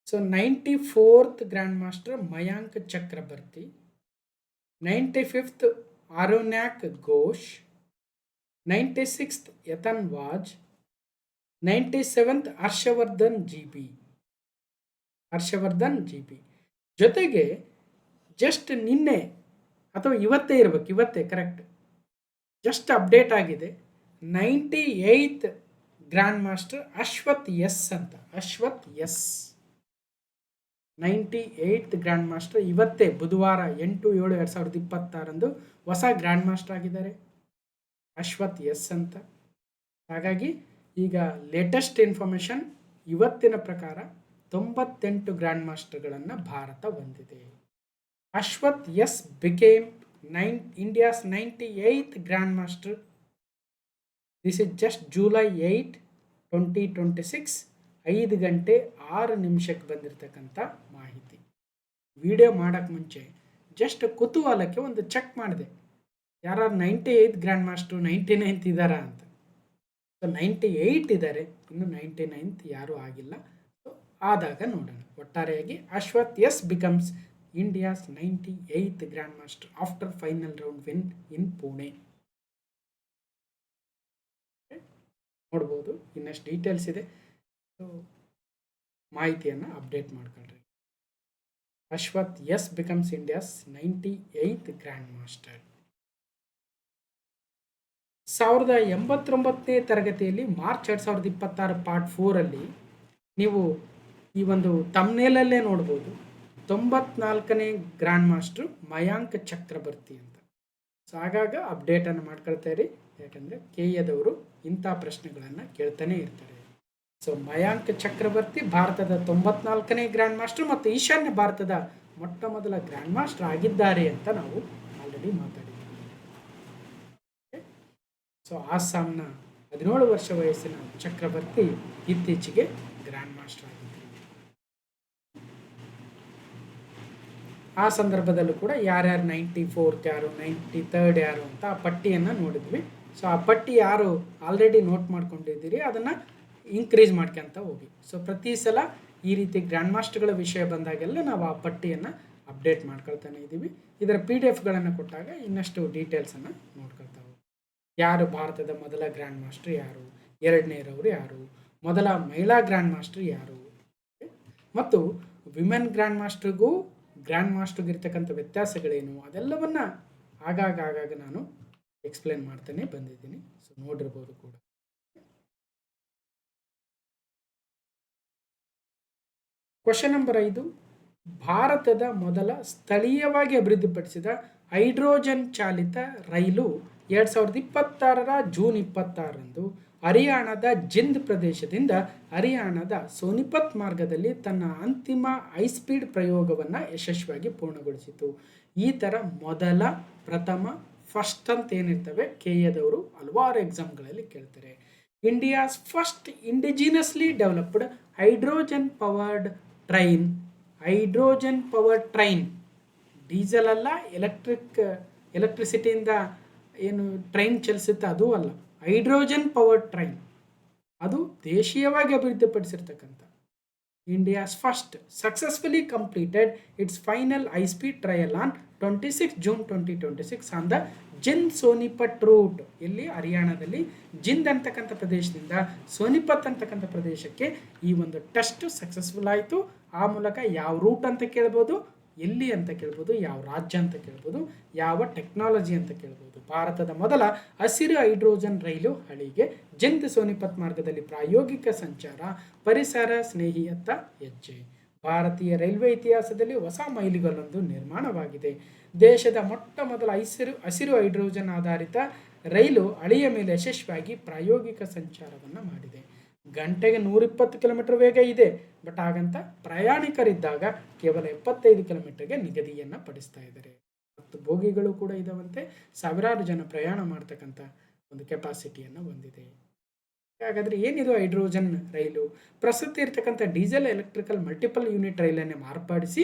So 94th grand master Mayank Chakrabarti, 95th ಆರೋನ್ಯಾಕ್ Ghosh, 96th ಯತನ್ was, 97th Harshvardhan GB. ಜೊತೆಗೆ ಜಸ್ಟ್ ನಿನ್ನೆ ಅಥವಾ ಇವತ್ತೇ ಇರಬೇಕು, ಇವತ್ತೇ ಕರೆಕ್ಟ್, ಜಸ್ಟ್ ಅಪ್ಡೇಟ್ ಆಗಿದೆ 98th grand master Ashwath S ಅಂತ. Ashwath S 98th grand master ಇವತ್ತೇ ಬುಧವಾರ 8/7/2026 ಹೊಸ ಗ್ರ್ಯಾಂಡ್ ಮಾಸ್ಟರ್ ಆಗಿದ್ದಾರೆ ಅಶ್ವಥ್ ಎಸ್ ಅಂತ. ಹಾಗಾಗಿ ಈಗ ಲೇಟೆಸ್ಟ್ ಇನ್ಫಾರ್ಮೇಷನ್ ಇವತ್ತಿನ ಪ್ರಕಾರ 98 ಗ್ರ್ಯಾಂಡ್ ಮಾಸ್ಟರ್ಗಳನ್ನು ಭಾರತ ಹೊಂದಿದೆ. Ashwath S became India's 98th grand master. This is just July 8, 2026 5:06 ಬಂದಿರತಕ್ಕಂಥ ಮಾಹಿತಿ. ವಿಡಿಯೋ ಮಾಡೋಕ್ಕೆ ಮುಂಚೆ ಜಸ್ಟ್ ಕುತೂಹಲಕ್ಕೆ ಒಂದು ಚೆಕ್ ಮಾಡಿದೆ, ಯಾರು 98th ಗ್ರ್ಯಾಂಡ್ ಮಾಸ್ಟರ್ 99th ಇದ್ದಾರಾ ಅಂತ. ಸೊ 98 ಇದ್ದಾರೆ, ಇನ್ನು 99th ಯಾರೂ ಆಗಿಲ್ಲ. ಸೊ ಆದಾಗ ನೋಡೋಣ. ಒಟ್ಟಾರೆಯಾಗಿ Ashwath S becomes India's 98th grand master after final round win in Pune. ನೋಡ್ಬೋದು, ಇನ್ನಷ್ಟು ಡೀಟೇಲ್ಸ್ ಇದೆ. ಸೊ ಮಾಹಿತಿಯನ್ನು ಅಪ್ಡೇಟ್ ಮಾಡ್ಕೊಳ್ರಿ. Ashwath S becomes India's 98th grand master. 1089ನೇ ತರಗತಿಯಲ್ಲಿ ಮಾರ್ಚ್ 2026 ಪಾರ್ಟ್ 4 ನೀವು ಈ ಒಂದು ತಮ್ನೇಲಲ್ಲೇ ನೋಡ್ಬೋದು 94ನೇ ಗ್ರ್ಯಾಂಡ್ ಮಾಸ್ಟರ್ ಮಯಾಂಕ್ ಚಕ್ರಬರ್ತಿ ಅಂತ. ಸೊ ಆಗಾಗ ಅಪ್ಡೇಟನ್ನು ಮಾಡ್ಕೊಳ್ತಾ ಇರಿ, ಯಾಕಂದರೆ ಕೆಯದವರು ಇಂಥ ಪ್ರಶ್ನೆಗಳನ್ನು ಕೇಳ್ತಾನೆ ಇರ್ತಾರೆ. ಸೊ ಮಯಾಂಕ್ ಚಕ್ರವರ್ತಿ ಭಾರತದ 94ನೇ ಗ್ರ್ಯಾಂಡ್ ಮಾಸ್ಟರ್ ಮತ್ತು ಈಶಾನ್ಯ ಭಾರತದ ಮೊಟ್ಟ ಮೊದಲ ಗ್ರ್ಯಾಂಡ್ ಮಾಸ್ಟರ್ ಆಗಿದ್ದಾರೆ ಅಂತ ನಾವು ಆಲ್ರೆಡಿ ಮಾತಾಡಿದ್ದೀವಿ. ಸೊ ಆಸಾಂನ 17 ವರ್ಷ ವಯಸ್ಸಿನ ಚಕ್ರವರ್ತಿ ಇತ್ತೀಚೆಗೆ ಗ್ರ್ಯಾಂಡ್ ಮಾಸ್ಟರ್ ಆಗಿದ್ದಾರೆ. ಆ ಸಂದರ್ಭದಲ್ಲೂ ಕೂಡ ಯಾರ್ಯಾರು 94th ಯಾರು 93rd ಯಾರು ಅಂತ ಆ ಪಟ್ಟಿಯನ್ನು ನೋಡಿದ್ವಿ. ಸೊ ಆ ಪಟ್ಟಿ ಯಾರು ಆಲ್ರೆಡಿ ನೋಟ್ ಮಾಡ್ಕೊಂಡಿದ್ದೀರಿ ಅದನ್ನು ಇನ್ಕ್ರೀಸ್ ಮಾಡ್ಕೊಂತ ಹೋಗಿ. ಸೊ ಪ್ರತಿ ಸಲ ಈ ರೀತಿ ಗ್ರ್ಯಾಂಡ್ ಮಾಸ್ಟರ್ಗಳ ವಿಷಯ ಬಂದಾಗೆಲ್ಲ ನಾವು ಆ ಪಟ್ಟಿಯನ್ನು ಅಪ್ಡೇಟ್ ಮಾಡ್ಕೊಳ್ತಾನೆ ಇದ್ದೀವಿ. ಇದರ PDF ಕೊಟ್ಟಾಗ ಇನ್ನಷ್ಟು ಡೀಟೇಲ್ಸನ್ನು ನೋಡ್ಕೊಳ್ತಾ ಹೋಗಿ. ಯಾರು ಭಾರತದ ಮೊದಲ ಗ್ರ್ಯಾಂಡ್ ಮಾಸ್ಟರ್ ಯಾರು, ಎರಡನೇರವರು ಯಾರು, ಮೊದಲ ಮಹಿಳಾ ಗ್ರ್ಯಾಂಡ್ ಮಾಸ್ಟರ್ ಯಾರು, ಮತ್ತು ವಿಮೆನ್ ಗ್ರ್ಯಾಂಡ್ ಮಾಸ್ಟರ್ಗೂ ಇರ್ತಕ್ಕಂಥ ವ್ಯತ್ಯಾಸಗಳೇನು, ಅದೆಲ್ಲವನ್ನು ಆಗಾಗ ನಾನು ಎಕ್ಸ್ಪ್ಲೇನ್ ಮಾಡ್ತಾನೆ ಬಂದಿದ್ದೀನಿ. ಸೊ ನೋಡಿರ್ಬೋದು ಕೂಡ. ಕ್ವಶನ್ ನಂಬರ್ 5, ಭಾರತದ ಮೊದಲ ಸ್ಥಳೀಯವಾಗಿ ಅಭಿವೃದ್ಧಿಪಡಿಸಿದ ಹೈಡ್ರೋಜನ್ ಚಾಲಿತ ರೈಲು 2026 ಜೂನ್ 26 ಹರಿಯಾಣದ ಜಿಂದ್ ಪ್ರದೇಶದಿಂದ ಹರಿಯಾಣದ ಸೋನಿಪತ್ ಮಾರ್ಗದಲ್ಲಿ ತನ್ನ ಅಂತಿಮ ಹೈಸ್ಪೀಡ್ ಪ್ರಯೋಗವನ್ನು ಯಶಸ್ವಿಯಾಗಿ ಪೂರ್ಣಗೊಳಿಸಿತು. ಈ ಥರ ಪ್ರಥಮ ಫಸ್ಟ್ ಅಂತ ಏನಿರ್ತವೆ ಕೆಯದವರು ಹಲವಾರು ಎಕ್ಸಾಮ್ಗಳಲ್ಲಿ ಕೇಳ್ತಾರೆ. India's first ಇಂಡಿಜಿನಸ್ಲಿ developed hydrogen powered train. Hydrogen powered train, diesel ಅಲ್ಲ, ಎಲೆಕ್ಟ್ರಿಸಿಟಿಯಿಂದ ಏನು ಟ್ರೈನ್ ಚಲಿಸುತ್ತೆ ಅದು ಅಲ್ಲ, ಹೈಡ್ರೋಜನ್ ಪವರ್ಡ್ ಟ್ರೈನ್. ಅದು ದೇಶೀಯವಾಗಿ ಅಭಿವೃದ್ಧಿಪಡಿಸಿರ್ತಕ್ಕಂಥ India's first successfully completed its final high speed trial on 26 June 2026 on the Jind Sonipat route. ಇಲ್ಲಿ ಹರಿಯಾಣದಲ್ಲಿ ಜಿಂದ್ ಅಂತಕ್ಕಂಥ ಪ್ರದೇಶದಿಂದ ಸೋನಿಪತ್ ಅಂತಕ್ಕಂಥ ಪ್ರದೇಶಕ್ಕೆ ಈ ಒಂದು ಟೆಸ್ಟ್ ಸಕ್ಸಸ್ಫುಲ್ ಆಯಿತು. ಆ ಮೂಲಕ ಯಾವ ರೂಟ್ ಅಂತ ಕೇಳ್ಬೋದು, ಎಲ್ಲಿ ಅಂತ ಕೇಳ್ಬೋದು, ಯಾವ ರಾಜ್ಯ ಅಂತ ಕೇಳ್ಬೋದು, ಯಾವ ಟೆಕ್ನಾಲಜಿ ಅಂತ ಕೇಳ್ಬೋದು. ಭಾರತದ ಮೊದಲ ಹಸಿರು ಹೈಡ್ರೋಜನ್ ರೈಲು ಹಳಿಗೆ ಜಿಂದ್ ಸೋನಿಪತ್ ಮಾರ್ಗದಲ್ಲಿ ಪ್ರಾಯೋಗಿಕ ಸಂಚಾರ, ಪರಿಸರ ಸ್ನೇಹಿಯತ್ತ ಹೆಜ್ಜೆ. ಭಾರತೀಯ ರೈಲ್ವೆ ಇತಿಹಾಸದಲ್ಲಿ ಹೊಸ ಮೈಲಿಗಲ್ಲೊಂದು ನಿರ್ಮಾಣವಾಗಿದೆ. ದೇಶದ ಮೊಟ್ಟ ಮೊದಲ ಹಸಿರು ಹೈಡ್ರೋಜನ್ ಆಧಾರಿತ ರೈಲು ಹಳಿಯ ಮೇಲೆ ಯಶಸ್ವಿಯಾಗಿ ಪ್ರಾಯೋಗಿಕ ಸಂಚಾರವನ್ನು ಮಾಡಿದೆ. ಗಂಟೆಗೆ 120 ಕಿಲೋಮೀಟರ್ ವೇಗ ಇದೆ, ಬಟ್ ಹಾಗಂತ ಪ್ರಯಾಣಿಕರಿದ್ದಾಗ ಕೇವಲ 75 ಕಿಲೋಮೀಟರ್ಗೆ ನಿಗದಿಯನ್ನು ಪಡಿಸ್ತಾ ಇದ್ದಾರೆ. ಮತ್ತು ಬೋಗಿಗಳು ಕೂಡ ಇದಾವಂತೆ, ಸಾವಿರಾರು ಜನ ಪ್ರಯಾಣ ಮಾಡ್ತಕ್ಕಂಥ ಒಂದು ಕೆಪಾಸಿಟಿಯನ್ನು ಹೊಂದಿದೆ. ಹಾಗಾದರೆ ಏನಿದು ಹೈಡ್ರೋಜನ್ ರೈಲು? ಪ್ರಸ್ತುತ ಇರತಕ್ಕಂಥ ಡೀಸೆಲ್ ಎಲೆಕ್ಟ್ರಿಕಲ್ ಮಲ್ಟಿಪಲ್ ಯೂನಿಟ್ ರೈಲನ್ನೇ ಮಾರ್ಪಡಿಸಿ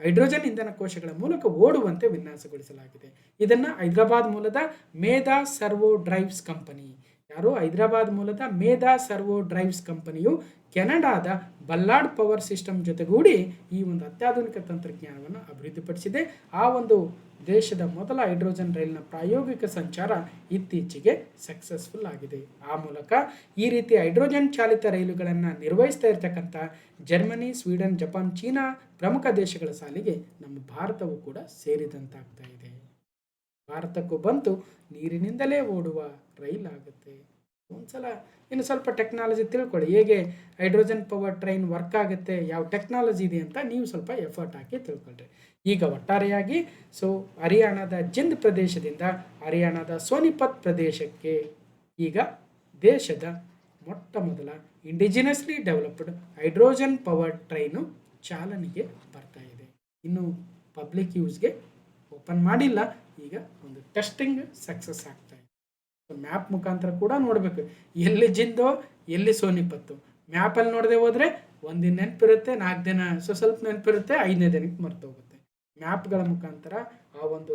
ಹೈಡ್ರೋಜನ್ ಇಂಧನ ಕೋಶಗಳ ಮೂಲಕ ಓಡುವಂತೆ ವಿನ್ಯಾಸಗೊಳಿಸಲಾಗಿದೆ. ಇದನ್ನು ಹೈದರಾಬಾದ್ ಮೂಲದ ಮೇಧಾ ಸರ್ವೋ ಡ್ರೈವ್ಸ್ ಕಂಪನಿ, ಯಾರು ಹೈದರಾಬಾದ್ ಮೂಲದ ಮೇಧಾ ಸರ್ವೋ ಡ್ರೈವ್ಸ್ ಕಂಪನಿಯು ಕೆನಡಾದ ಬಲ್ಲಾರ್ಡ್ ಪವರ್ ಸಿಸ್ಟಮ್ ಜೊತೆಗೂಡಿ ಈ ಒಂದು ಅತ್ಯಾಧುನಿಕ ತಂತ್ರಜ್ಞಾನವನ್ನು ಅಭಿವೃದ್ಧಿಪಡಿಸಿದೆ. ಆ ಒಂದು ದೇಶದ ಮೊದಲ ಹೈಡ್ರೋಜನ್ ರೈಲಿನ ಪ್ರಾಯೋಗಿಕ ಸಂಚಾರ ಇತ್ತೀಚೆಗೆ ಸಕ್ಸಸ್ಫುಲ್ ಆಗಿದೆ. ಆ ಮೂಲಕ ಈ ರೀತಿ ಹೈಡ್ರೋಜನ್ ಚಾಲಿತ ರೈಲುಗಳನ್ನು ನಿರ್ವಹಿಸ್ತಾ ಇರತಕ್ಕಂಥ ಜರ್ಮನಿ, ಸ್ವೀಡನ್, ಜಪಾನ್, ಚೀನಾ ಪ್ರಮುಖ ದೇಶಗಳ ಸಾಲಿಗೆ ನಮ್ಮ ಭಾರತವು ಕೂಡ ಸೇರಿದಂತಾಗ್ತಾ ಇದೆ. ಭಾರತಕ್ಕೂ ಬಂತು ನೀರಿನಿಂದಲೇ ಓಡುವ ರೈಲಾಗುತ್ತೆ. ಒಂದ್ಸಲ ಇನ್ನು ಸ್ವಲ್ಪ ಟೆಕ್ನಾಲಜಿ ತಿಳ್ಕೊಳ್ಳಿ, ಹೇಗೆ ಹೈಡ್ರೋಜನ್ ಪವರ್ ಟ್ರೈನ್ ವರ್ಕ್ ಆಗುತ್ತೆ, ಯಾವ ಟೆಕ್ನಾಲಜಿ ಇದೆ ಅಂತ ನೀವು ಸ್ವಲ್ಪ ಎಫರ್ಟ್ ಹಾಕಿ ತಿಳ್ಕೊಳ್ರಿ. ಈಗ ಒಟ್ಟಾರೆಯಾಗಿ ಹರಿಯಾಣದ ಜಿಂದ್ ಪ್ರದೇಶದಿಂದ ಹರಿಯಾಣದ ಸೋನಿಪತ್ ಪ್ರದೇಶಕ್ಕೆ ಈಗ ದೇಶದ ಮೊಟ್ಟ ಮೊದಲ indigenously developed hydrogen power train ಚಾಲನೆಗೆ ಬರ್ತಾ ಇದೆ. ಇನ್ನು ಪಬ್ಲಿಕ್ ಯೂಸ್ಗೆ ಓಪನ್ ಮಾಡಿಲ್ಲ, ಈಗ ಒಂದು ಟೆಸ್ಟಿಂಗ್ ಸಕ್ಸಸ್ ಆಗ್ತಾ ಇದೆ. ಮ್ಯಾಪ್ ಮುಖಾಂತರ ಕೂಡ ನೋಡಬೇಕು, ಎಲ್ಲಿ ಜಿಂದೋ ಎಲ್ಲಿ ಸೋನಿಪತ್ತು. ಮ್ಯಾಪಲ್ಲಿ ನೋಡದೆ ಹೋದರೆ ಒಂದಿನ ನೆನಪಿರುತ್ತೆ, 4 ದಿನ ಸ್ವಲ್ಪ ನೆನಪಿರುತ್ತೆ, 5ನೇ ದಿನಕ್ಕೆ ಮರ್ತೋಗುತ್ತೆ. ಮ್ಯಾಪ್ಗಳ ಮುಖಾಂತರ ಆ ಒಂದು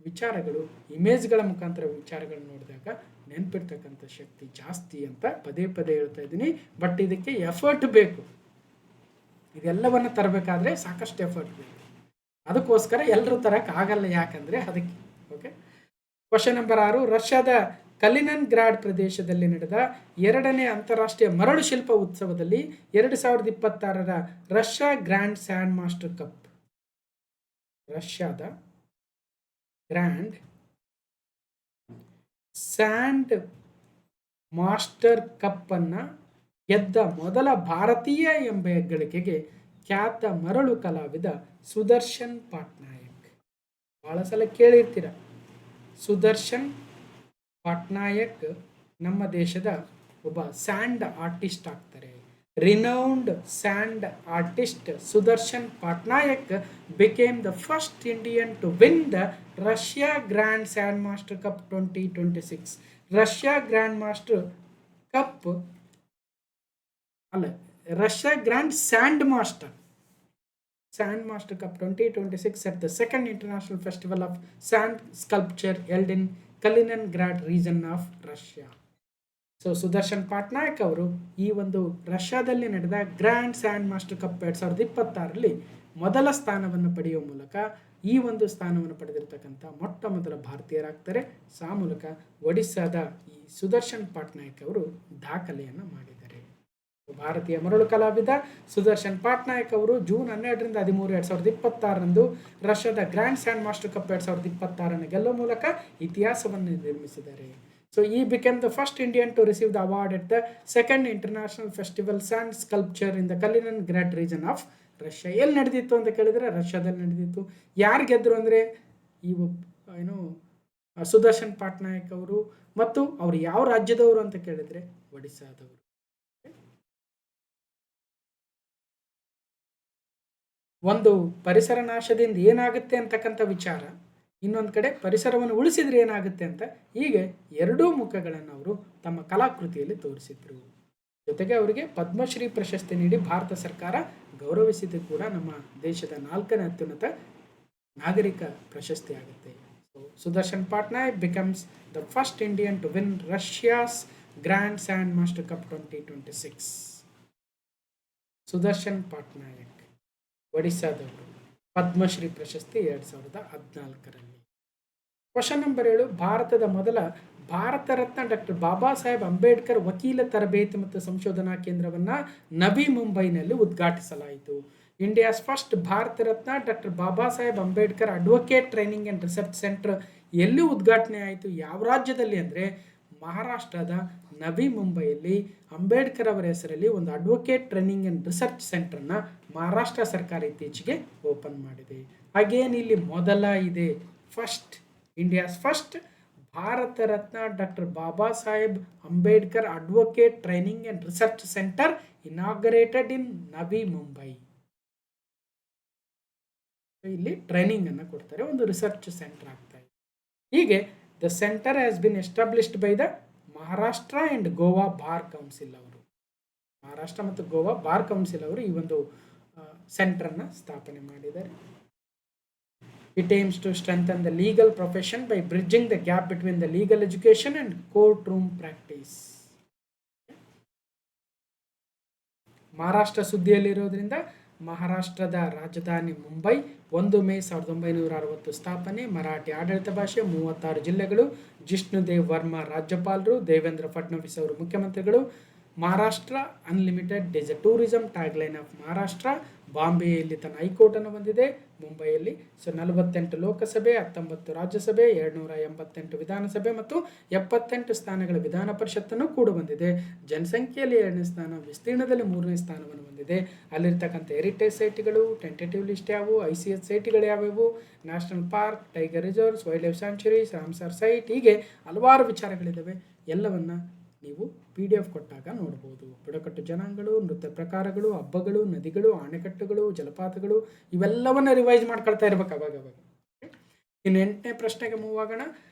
ವಿಚಾರಗಳು, ಇಮೇಜ್ಗಳ ಮುಖಾಂತರ ವಿಚಾರಗಳು ನೋಡಿದಾಗ ನೆನಪಿರ್ತಕ್ಕಂಥ ಶಕ್ತಿ ಜಾಸ್ತಿ ಅಂತ ಪದೇ ಪದೇ ಹೇಳ್ತಾ ಇದ್ದೀನಿ. ಬಟ್ ಇದಕ್ಕೆ ಎಫರ್ಟ್ ಬೇಕು, ಇದೆಲ್ಲವನ್ನು ತರಬೇಕಾದ್ರೆ ಸಾಕಷ್ಟು ಎಫರ್ಟ್ ಬೇಕು. ಅದಕ್ಕೋಸ್ಕರ ಎಲ್ಲರೂ ತರಕ್ಕಾಗಲ್ಲ, ಯಾಕಂದರೆ ಅದಕ್ಕೆ. Okay, question number 6. ರಷ್ಯಾದ ಕಲಿನಿನ್ಗ್ರಾಡ್ ಪ್ರದೇಶದಲ್ಲಿ ನಡೆದ 2ನೇ ಅಂತಾರಾಷ್ಟ್ರೀಯ ಮರಳು ಶಿಲ್ಪ ಉತ್ಸವದಲ್ಲಿ 2026ರ Russia grand sand master cup, ರಷ್ಯಾದ ಗ್ರ್ಯಾಂಡ್ ಸ್ಯಾಂಡ್ ಮಾಸ್ಟರ್ ಕಪ್ ಅನ್ನು ಗೆದ್ದ ಮೊದಲ ಭಾರತೀಯ ಎಂಬ ಹೆಗ್ಗಳಿಕೆಗೆ ಖ್ಯಾತ ಮರಳು ಕಲಾವಿದ ಸುದರ್ಶನ್ ಪಟ್ನಾಯಕ್. ಬಹಳ ಸಲ ಕೇಳಿರ್ತೀರ, ಸುದರ್ಶನ್ ಪಟ್ನಾಯಕ್ ನಮ್ಮ ದೇಶದ ಒಬ್ಬ ಸ್ಯಾಂಡ್ ಆರ್ಟಿಸ್ಟ್ ಆಗ್ತಾರೆ. Renowned sand artist Sudarshan Patnaik became the first Indian to win the Russia Grand Sand Master Cup 2026. Russia grand master cup ಅಲ್ಲ, Russia grand sand master cup 2026 at the second international festival of sand sculpture held in Kaliningrad region of Russia. Sudarshan Patnaik ಅವರು ಈ ಒಂದು ರಷ್ಯಾದಲ್ಲಿ ನಡೆದ ಗ್ರ್ಯಾಂಡ್ ಸ್ಯಾಂಡ್ ಮಾಸ್ಟರ್ ಕಪ್ 2026ರಲ್ಲಿ ಮೊದಲ ಸ್ಥಾನವನ್ನು ಪಡೆಯುವ ಮೂಲಕ ಈ ಒಂದು ಸ್ಥಾನವನ್ನು ಪಡೆದಿರತಕ್ಕಂಥ ಮೊಟ್ಟ ಮೊದಲ ಭಾರತೀಯರಾಗ್ತಾರೆ. ಆ ಮೂಲಕ ಒಡಿಸ್ಸಾದ ಈ ಸುದರ್ಶನ್ ಪಟ್ನಾಯಕ್ ಅವರು ದಾಖಲೆಯನ್ನು ಮಾಡಿದ್ದಾರೆ. ಭಾರತೀಯ ಮರಳು ಕಲಾವಿದ ಸುದರ್ಶನ್ ಪಟ್ನಾಯಕ್ ಅವರು ಜೂನ್ 12ರಿಂದ 13, 2026ರಂದು ರಷ್ಯಾದ ಗ್ರ್ಯಾಂಡ್ ಸ್ಯಾಂಡ್ ಮಾಸ್ಟರ್ ಕಪ್ 2026 ಗೆಲ್ಲುವ ಮೂಲಕ ಇತಿಹಾಸವನ್ನು ನಿರ್ಮಿಸಿದ್ದಾರೆ. he became the first Indian to receive the award at the second international festival sand sculpture in the Kaliningrad region of Russia. ಎಲ್ಲಿ ನಡೆದಿತ್ತು ಅಂತ ಕೇಳಿದರೆ ರಷ್ಯಾದಲ್ಲಿ ನಡೆದಿತ್ತು. ಯಾರು ಗೆದ್ದರು ಅಂದರೆ ಸುದರ್ಶನ್ ಪಟ್ನಾಯಕ್ ಅವರು. ಮತ್ತು ಅವರು ಯಾವ ರಾಜ್ಯದವರು ಅಂತ ಕೇಳಿದರೆ ಒಡಿಸ್ಸಾದವರು. ಒಂದು ಪರಿಸರ ನಾಶದಿಂದ ಏನಾಗುತ್ತೆ ಅಂತಕ್ಕಂಥ ವಿಚಾರ ಇನ್ನೊಂದು ಕಡೆ ಪರಿಸರವನ್ನು ಉಳಿಸಿದ್ರೆ ಏನಾಗುತ್ತೆ ಅಂತ ಹೀಗೆ ಎರಡೂ ಮುಖಗಳನ್ನು ಅವರು ತಮ್ಮ ಕಲಾಕೃತಿಯಲ್ಲಿ ತೋರಿಸಿದ್ರು. ಜೊತೆಗೆ ಅವರಿಗೆ ಪದ್ಮಶ್ರೀ ಪ್ರಶಸ್ತಿ ನೀಡಿ ಭಾರತ ಸರ್ಕಾರ ಗೌರವಿಸಿದ್ದು ಕೂಡ ನಮ್ಮ ದೇಶದ 4ನೇ ಅತ್ಯುನ್ನತ ನಾಗರಿಕ ಪ್ರಶಸ್ತಿ ಆಗುತ್ತೆ. Sudarshan Patnaik becomes the first Indian to win Russia's grand sand master cup 2026. Sudarshan Patnaik ಒಡಿಸ್ಸಾದವರು Padmashri ಪ್ರಶಸ್ತಿ 2014ರಲ್ಲಿ. ಕ್ವಶನ್ ನಂಬರ್ 7, ಭಾರತದ ಮೊದಲ ಭಾರತ ರತ್ನ ಡಾಕ್ಟರ್ ಬಾಬಾ ಸಾಹೇಬ್ ಅಂಬೇಡ್ಕರ್ ವಕೀಲ ತರಬೇತಿ ಮತ್ತು ಸಂಶೋಧನಾ ಕೇಂದ್ರವನ್ನು ನವಿ ಮುಂಬೈನಲ್ಲಿ ಉದ್ಘಾಟಿಸಲಾಯಿತು. India's first Bharat Ratna doctor Baba Saheb Ambedkar advocate training and research centre ಎಲ್ಲಿ ಉದ್ಘಾಟನೆ ಆಯಿತು, ಯಾವ ರಾಜ್ಯದಲ್ಲಿ ಅಂದರೆ ಮಹಾರಾಷ್ಟ್ರದ ನವಿ ಮುಂಬೈಯಲ್ಲಿ ಅಂಬೇಡ್ಕರ್ ಅವರ ಹೆಸರಲ್ಲಿ ಒಂದು ಅಡ್ವೊಕೇಟ್ ಟ್ರೈನಿಂಗ್ ಆ್ಯಂಡ್ ರಿಸರ್ಚ್ ಸೆಂಟರ್ನ ಮಹಾರಾಷ್ಟ್ರ ಸರ್ಕಾರ ಇತ್ತೀಚೆಗೆ ಓಪನ್ ಮಾಡಿದೆ. ಹಾಗೇನು ಇಲ್ಲಿ ಮೊದಲ ಇದೆ, first, India's first Bharat Ratna doctor Baba Saheb Ambedkar advocate training and research centre inaugurated in Navi Mumbai. ಇಲ್ಲಿ ಟ್ರೈನಿಂಗ್ ಅನ್ನು ಕೊಡ್ತಾರೆ, ಒಂದು ರಿಸರ್ಚ್ ಸೆಂಟರ್ ಆಗ್ತಾ ಇದೆ. ಹೀಗೆ the centre has been established by the Maharashtra and Goa bar council ಅವರು. ಮಹಾರಾಷ್ಟ್ರ ಮತ್ತು ಗೋವಾ ಬಾರ್ ಕೌನ್ಸಿಲ್ ಅವರು ಈ ಒಂದು ಸೆಂಟರ್ನ ಸ್ಥಾಪನೆ ಮಾಡಿದ್ದಾರೆ. It aims to strengthen the legal profession by bridging the gap between the legal education and courtroom practice. Maharashtra ಸುದ್ದಿಯಲ್ಲಿರೋದ್ರಿಂದ ಮಹಾರಾಷ್ಟ್ರದ ರಾಜಧಾನಿ ಮುಂಬೈ 1 ಮೇ 1960 ಸ್ಥಾಪನೆ. ಮರಾಠಿ ಆಡಳಿತ ಭಾಷೆ, 36 ಜಿಲ್ಲೆಗಳು. ಜಿಷ್ಣುದೇವ್ ವರ್ಮಾ ರಾಜ್ಯಪಾಲರು, ದೇವೇಂದ್ರ ಫಡ್ನವೀಸ್ ಅವರು ಮುಖ್ಯಮಂತ್ರಿಗಳು. Maharashtra unlimited is a tourism tagline of Maharashtra. ಬಾಂಬೆಯಲ್ಲಿ ತನ್ನ ಹೈಕೋರ್ಟನ್ನು ಹೊಂದಿದೆ. ಮುಂಬೈಯಲ್ಲಿ 48 ಲೋಕಸಭೆ, 19 ರಾಜ್ಯಸಭೆ, 288 ವಿಧಾನಸಭೆ ಮತ್ತು 78 ಸ್ಥಾನಗಳ ವಿಧಾನ ಪರಿಷತ್ತನ್ನು ಕೂಡ ಹೊಂದಿದೆ. ಜನಸಂಖ್ಯೆಯಲ್ಲಿ 2ನೇ ಸ್ಥಾನ, ವಿಸ್ತೀರ್ಣದಲ್ಲಿ 3ನೇ ಸ್ಥಾನವನ್ನು ಹೊಂದಿದೆ. ಅಲ್ಲಿರ್ತಕ್ಕಂಥ ಹೆರಿಟೇಜ್ ಸೈಟ್ಗಳು, ಟೆಂಟೇಟಿವ್ ಲಿಸ್ಟ್ ಯಾವುವು, ICS ಸೈಟ್ಗಳು ಯಾವ್ಯಾವು, national park, tiger reserves, wild life sanctuaries, Ramsar site, ಹೀಗೆ ಹಲವಾರು ವಿಚಾರಗಳಿದ್ದಾವೆ. ಎಲ್ಲವನ್ನ ನೀವು PDF ಕೊಟ್ಟಾಗ ನೋಡ್ಬೋದು. ಬುಡಕಟ್ಟು ಜನಾಂಗಗಳು, ನೃತ್ಯ ಪ್ರಕಾರಗಳು, ಹಬ್ಬಗಳು, ನದಿಗಳು, ಅಣೆಕಟ್ಟುಗಳು, ಜಲಪಾತಗಳು, ಇವೆಲ್ಲವನ್ನ ರಿವೈಸ್ ಮಾಡ್ಕೊಳ್ತಾ ಇರ್ಬೇಕು ಅವಾಗ. ಇನ್ನು 8ನೇ ಪ್ರಶ್ನೆಗೆ ಮೂವ್ ಆಗೋಣ.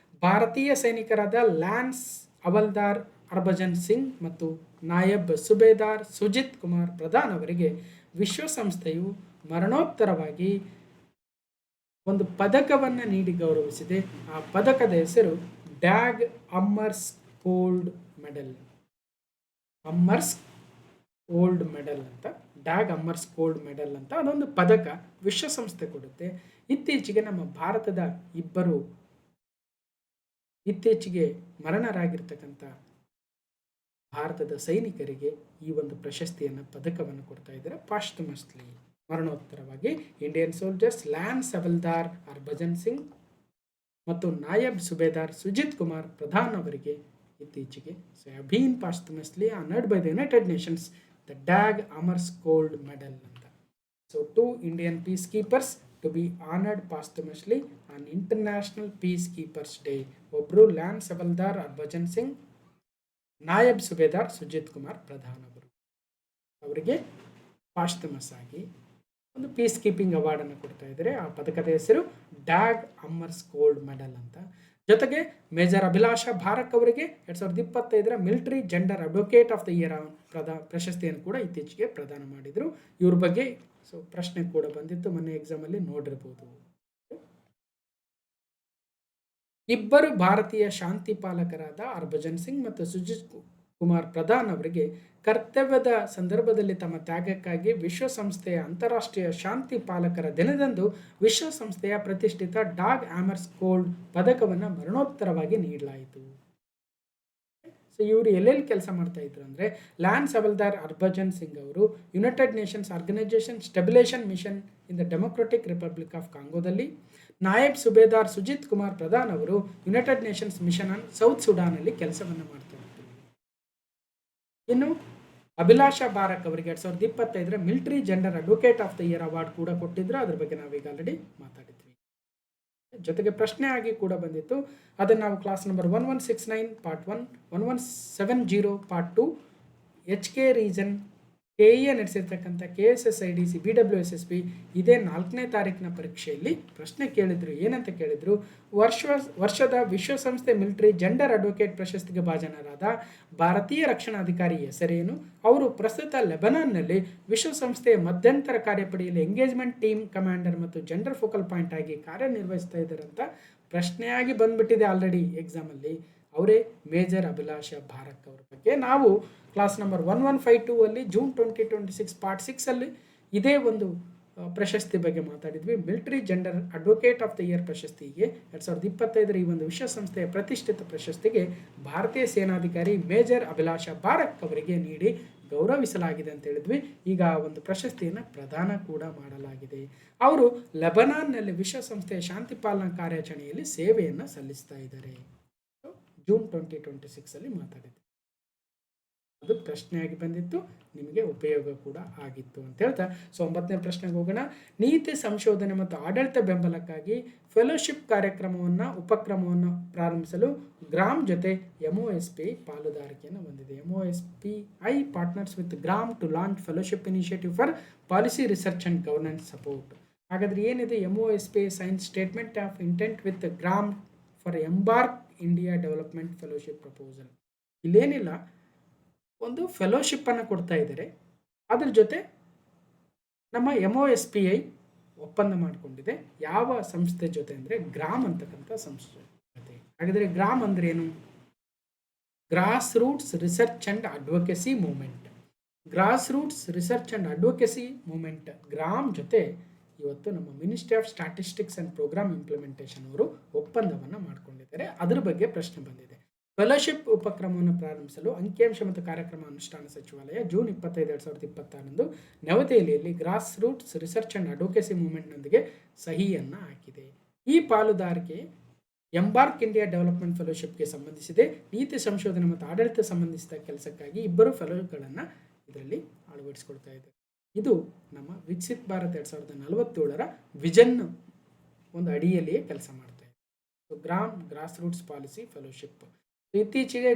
ಭಾರತೀಯ ಸೈನಿಕರಾದ ಲ್ಯಾನ್ಸ್ ಹವಲ್ದಾರ್ ಹರ್ಭಜನ್ ಸಿಂಗ್ ಮತ್ತು ನಾಯಬ್ ಸುಬೇದಾರ್ ಸುಜಿತ್ ಕುಮಾರ್ ಪ್ರಧಾನ್ ಅವರಿಗೆ ವಿಶ್ವಸಂಸ್ಥೆಯು ಮರಣೋತ್ತರವಾಗಿ ಒಂದು ಪದಕವನ್ನು ನೀಡಿ ಗೌರವಿಸಿದೆ. ಆ ಪದಕದ ಹೆಸರು ಡ್ಯಾಗ್ ಅಮ್ಮರ್ಸ್ ಕೋಲ್ಡ್ ಮೆಡಲ್. ಅಮ್ಮರ್ಸ್ ಓಲ್ಡ್ ಮೆಡಲ್ ಅಂತ, ಡ್ಯಾಗ್ ಅಮ್ಮರ್ಸ್ ಕೋಲ್ಡ್ ಮೆಡಲ್ ಅಂತ ಅದೊಂದು ಪದಕ ವಿಶ್ವಸಂಸ್ಥೆ ಕೊಡುತ್ತೆ. ಇತ್ತೀಚೆಗೆ ನಮ್ಮ ಭಾರತದ ಇಬ್ಬರು ಇತ್ತೀಚೆಗೆ ಮರಣರಾಗಿರ್ತಕ್ಕಂಥ ಭಾರತದ ಸೈನಿಕರಿಗೆ ಈ ಒಂದು ಪ್ರಶಸ್ತಿಯನ್ನು, ಪದಕವನ್ನು ಕೊಡ್ತಾ ಇದ್ದಾರೆ ಪಾಸ್ಟಮಸ್ಲಿ, ಮರಣೋತ್ತರವಾಗಿ. Indian soldiers lance havaldar Harbhajan Singh ಮತ್ತು ನಾಯಬ್ ಸುಬೇದಾರ್ ಸುಜಿತ್ ಕುಮಾರ್ ಪ್ರಧಾನ್ ಅವರಿಗೆ ಇತ್ತೀಚೆಗೆ been posthumously honoured by the United Nations the Dag Hammarskjold medal ಅಂತ. So 2 Indian peacekeepers to be honoured posthumously on international peacekeepers day. ಒಬ್ಬರು ಲ್ಯಾನ್ಸ್ ಹವಲ್ದಾರ್ ಹರ್ಭಜನ್ ಸಿಂಗ್, ನಾಯಬ್ ಸುಬೇದಾರ್ ಸುಜಿತ್ ಕುಮಾರ್ ಪ್ರಧಾನ್ ಅವರು. ಅವರಿಗೆ ಪಾಸ್ಟಮಸ್ ಆಗಿ ಒಂದು ಪೀಸ್ ಕೀಪಿಂಗ್ ಅವಾರ್ಡನ್ನು ಕೊಡ್ತಾ ಇದ್ದಾರೆ. ಆ ಪದಕದ ಹೆಸರು ಡ್ಯಾಗ್ ಅಮ್ಮರ್ಸ್ ಕೋಲ್ಡ್ ಮೆಡಲ್ ಅಂತ. ಜೊತೆಗೆ ಮೇಜರ್ ಅಭಿಲಾಷಾ ಭಾರಕ್ ಅವರಿಗೆ 2025 military gender advocate of the year ಪ್ರಶಸ್ತಿಯನ್ನು ಕೂಡ ಇತ್ತೀಚೆಗೆ ಪ್ರದಾನ ಮಾಡಿದರು. ಇವ್ರ ಬಗ್ಗೆ ಪ್ರಶ್ನೆ ಕೂಡ ಬಂದಿತ್ತು, ಮೊನ್ನೆ ಎಕ್ಸಾಮಲ್ಲಿ ನೋಡಿರ್ಬೋದು. ಇಬ್ಬರು ಭಾರತೀಯ ಶಾಂತಿ ಪಾಲಕರಾದ ಹರ್ಭಜನ್ ಸಿಂಗ್ ಮತ್ತು ಸುಜಿತ್ ಕುಮಾರ್ ಪ್ರಧಾನ್ ಅವರಿಗೆ ಕರ್ತವ್ಯದ ಸಂದರ್ಭದಲ್ಲಿ ತಮ್ಮ ತ್ಯಾಗಕ್ಕಾಗಿ ವಿಶ್ವಸಂಸ್ಥೆಯ ಅಂತಾರಾಷ್ಟ್ರೀಯ ಶಾಂತಿ ಪಾಲಕರ ದಿನದಂದು ವಿಶ್ವಸಂಸ್ಥೆಯ ಪ್ರತಿಷ್ಠಿತ ಡ್ಯಾಗ್ ಅಮರ್ಸ್ ಕೋಲ್ಡ್ ಪದಕವನ್ನು ಮರಣೋತ್ತರವಾಗಿ ನೀಡಲಾಯಿತು. ಸೊ ಇವರು ಎಲ್ಲೆಲ್ಲಿ ಕೆಲಸ ಮಾಡ್ತಾ ಇದ್ರು ಅಂದರೆ, ಲ್ಯಾನ್ಸ್ ಹವಲ್ದಾರ್ ಹರ್ಭಜನ್ ಸಿಂಗ್ ಅವರು United Nations organisation stabilisation mission in the democratic republic of ಕಾಂಗೋದಲ್ಲಿ, ನಾಯಬ್ ಸುಬೇದಾರ್ ಸುಜಿತ್ ಕುಮಾರ್ ಪ್ರಧಾನ್ ಅವರು United Nations mission on south ಸುಡಾನಲ್ಲಿ ಕೆಲಸವನ್ನು ಮಾಡ್ತಾರೆ. ಇನ್ನು ಅಭಿಲಾಷಾ ಭಾರಕ್ ಅವರಿಗೆ 2025 military gender advocate of the year award ಕೂಡ ಕೊಟ್ಟಿದ್ರು. ಅದ್ರ ಬಗ್ಗೆ ನಾವೀಗ ಆಲ್ರೆಡಿ ಮಾತಾಡಿದ್ವಿ. ಜೊತೆಗೆ ಪ್ರಶ್ನೆ ಆಗಿ ಕೂಡ ಬಂದಿತ್ತು, ಅದನ್ನು ನಾವು class number 1169 part 1, 1170 part 2, HK region KE ನಡೆಸಿರ್ತಕ್ಕಂಥ KSSIDC BWSSB ಇದೇ 4ನೇ ತಾರೀಕಿನ ಪರೀಕ್ಷೆಯಲ್ಲಿ ಪ್ರಶ್ನೆ ಕೇಳಿದ್ರು. ಏನಂತ ಕೇಳಿದ್ರು, ವರ್ಷದ ವಿಶ್ವಸಂಸ್ಥೆ ಮಿಲಿಟರಿ ಜೆಂಡರ್ ಅಡ್ವೊಕೇಟ್ ಪ್ರಶಸ್ತಿಗೆ ಭಾಜನರಾದ ಭಾರತೀಯ ರಕ್ಷಣಾಧಿಕಾರಿ ಹೆಸರೇನು? ಅವರು ಪ್ರಸ್ತುತ ಲೆಬನಾನ್ನಲ್ಲಿ ವಿಶ್ವಸಂಸ್ಥೆಯ ಮಧ್ಯಂತರ ಕಾರ್ಯಪಡೆಯಲ್ಲಿ ಎಂಗೇಜ್ಮೆಂಟ್ ಟೀಮ್ ಕಮಾಂಡರ್ ಮತ್ತು ಜೆಂಡರ್ ಫೋಕಲ್ ಪಾಯಿಂಟ್ ಆಗಿ ಕಾರ್ಯನಿರ್ವಹಿಸ್ತಾ ಇದ್ದಾರೆ ಅಂತ ಪ್ರಶ್ನೆಯಾಗಿ ಬಂದ್ಬಿಟ್ಟಿದೆ ಆಲ್ರೆಡಿ ಎಕ್ಸಾಮಲ್ಲಿ. ಅವರೇ ಮೇಜರ್ ಅಭಿಲಾಷ ಭಾರಕ್ ಅವರ ಬಗ್ಗೆ ನಾವು ಕ್ಲಾಸ್ ನಂಬರ್ 1152 ಅಲ್ಲಿ ಜೂನ್ 2026 ಪಾರ್ಟ್ 6 ಅಲ್ಲಿ ಇದೇ ಒಂದು ಪ್ರಶಸ್ತಿ ಬಗ್ಗೆ ಮಾತಾಡಿದ್ವಿ. Military gender advocate of the year ಪ್ರಶಸ್ತಿಗೆ 2025 ಈ ಒಂದು ವಿಶ್ವಸಂಸ್ಥೆಯ ಪ್ರತಿಷ್ಠಿತ ಪ್ರಶಸ್ತಿಗೆ ಭಾರತೀಯ ಸೇನಾಧಿಕಾರಿ ಮೇಜರ್ ಅಭಿಲಾಷ ಭಾರಕ್ ಅವರಿಗೆ ನೀಡಿ ಗೌರವಿಸಲಾಗಿದೆ ಅಂತ ಹೇಳಿದ್ವಿ. ಈಗ ಒಂದು ಪ್ರಶಸ್ತಿಯನ್ನು ಪ್ರದಾನ ಕೂಡ ಮಾಡಲಾಗಿದೆ. ಅವರು ಲೆಬನಾನ್ನಲ್ಲಿ ವಿಶ್ವಸಂಸ್ಥೆಯ ಶಾಂತಿ ಪಾಲನಾ ಕಾರ್ಯಾಚರಣೆಯಲ್ಲಿ ಸೇವೆಯನ್ನು ಸಲ್ಲಿಸ್ತಾ ಇದ್ದಾರೆ. ಜೂನ್ 2026 ಅಲ್ಲಿ ಮಾತಾಡಿದ್ವಿ. ಅದು ಪ್ರಶ್ನೆಯಾಗಿ ಬಂದಿತ್ತು, ನಿಮಗೆ ಉಪಯೋಗ ಕೂಡ ಆಗಿತ್ತು ಅಂತ ಹೇಳ್ತಾ 9ನೇ ಪ್ರಶ್ನೆಗೆ ಹೋಗೋಣ. ನೀತಿ ಸಂಶೋಧನೆ ಮತ್ತು ಆಡಳಿತ ಬೆಂಬಲಕ್ಕಾಗಿ ಫೆಲೋಶಿಪ್ ಉಪಕ್ರಮವನ್ನು ಪ್ರಾರಂಭಿಸಲು ಗ್ರಾಮ್ ಜೊತೆ MOSPI ಪಾಲುದಾರಿಕೆಯನ್ನು ಹೊಂದಿದೆ. MOSPI partners with GRAAM to launch fellowship initiative for policy research and governance support. ಹಾಗಾದ್ರೆ ಏನಿದೆ MOSPI signs statement of intent with GRAAM for embark India development fellowship proposal. ಇಲ್ಲೇನಿಲ್ಲ, ಒಂದು ಫೆಲೋಶಿಪ್ಪನ್ನು ಕೊಡ್ತಾ ಇದ್ದಾರೆ. ಅದ್ರ ಜೊತೆ ನಮ್ಮ MOSPI ಒಪ್ಪಂದ ಮಾಡಿಕೊಂಡಿದೆ. ಯಾವ ಸಂಸ್ಥೆ ಜೊತೆ ಅಂದರೆ ಗ್ರಾಮ್ ಅಂತಕ್ಕಂಥ ಸಂಸ್ಥೆ ಜೊತೆ. ಹಾಗಾದರೆ ಗ್ರಾಮ್ ಅಂದ್ರೆ ಏನು? Grassroots research and advocacy movement. Grassroots research and advocacy movement GRAAM ಜೊತೆ ಇವತ್ತು ನಮ್ಮ ministry of statistics and programme implementation ಅವರು ಒಪ್ಪಂದವನ್ನು ಮಾಡಿಕೊಂಡಿದ್ದಾರೆ. ಅದ್ರ ಬಗ್ಗೆ ಪ್ರಶ್ನೆ ಬಂದಿದೆ. ಫೆಲೋಶಿಪ್ ಉಪಕ್ರಮವನ್ನು ಪ್ರಾರಂಭಿಸಲು ಅಂಕಿಅಂಶ ಮತ್ತು ಕಾರ್ಯಕ್ರಮ ಅನುಷ್ಠಾನ ಸಚಿವಾಲಯ ಜೂನ್ 25, 2026 ನವದೆಹಲಿಯಲ್ಲಿ ಗ್ರಾಸ್ ರೂಟ್ಸ್ ರಿಸರ್ಚ್ ಅಂಡ್ ಅಡ್ವೊಕೆಸಿ ಮೂವ್ಮೆಂಟ್ನೊಂದಿಗೆ ಸಹಿಯನ್ನು ಹಾಕಿದೆ. ಈ ಪಾಲುದಾರಿಕೆ ಎಂಬಾರ್ಕ್ ಇಂಡಿಯಾ ಡೆವಲಪ್ಮೆಂಟ್ ಫೆಲೋಶಿಪ್ಗೆ ಸಂಬಂಧಿಸಿದೆ. ನೀತಿ ಸಂಶೋಧನೆ ಮತ್ತು ಆಡಳಿತ ಸಂಬಂಧಿಸಿದ ಕೆಲಸಕ್ಕಾಗಿ 2 ಫೆಲೋಗಳನ್ನು ಇದರಲ್ಲಿ ಅಳವಡಿಸಿಕೊಳ್ತಾ ಇದೆ. ಇದು ನಮ್ಮ ವಿಕಸಿತ್ ಭಾರತ್ 2047 ವಿಷನ್ ಒಂದು ಅಡಿಯಲ್ಲಿಯೇ ಕೆಲಸ ಮಾಡ್ತಾ ಇದೆ. Gross roots policy fellowship. ಇತ್ತೀಚೆಗೆ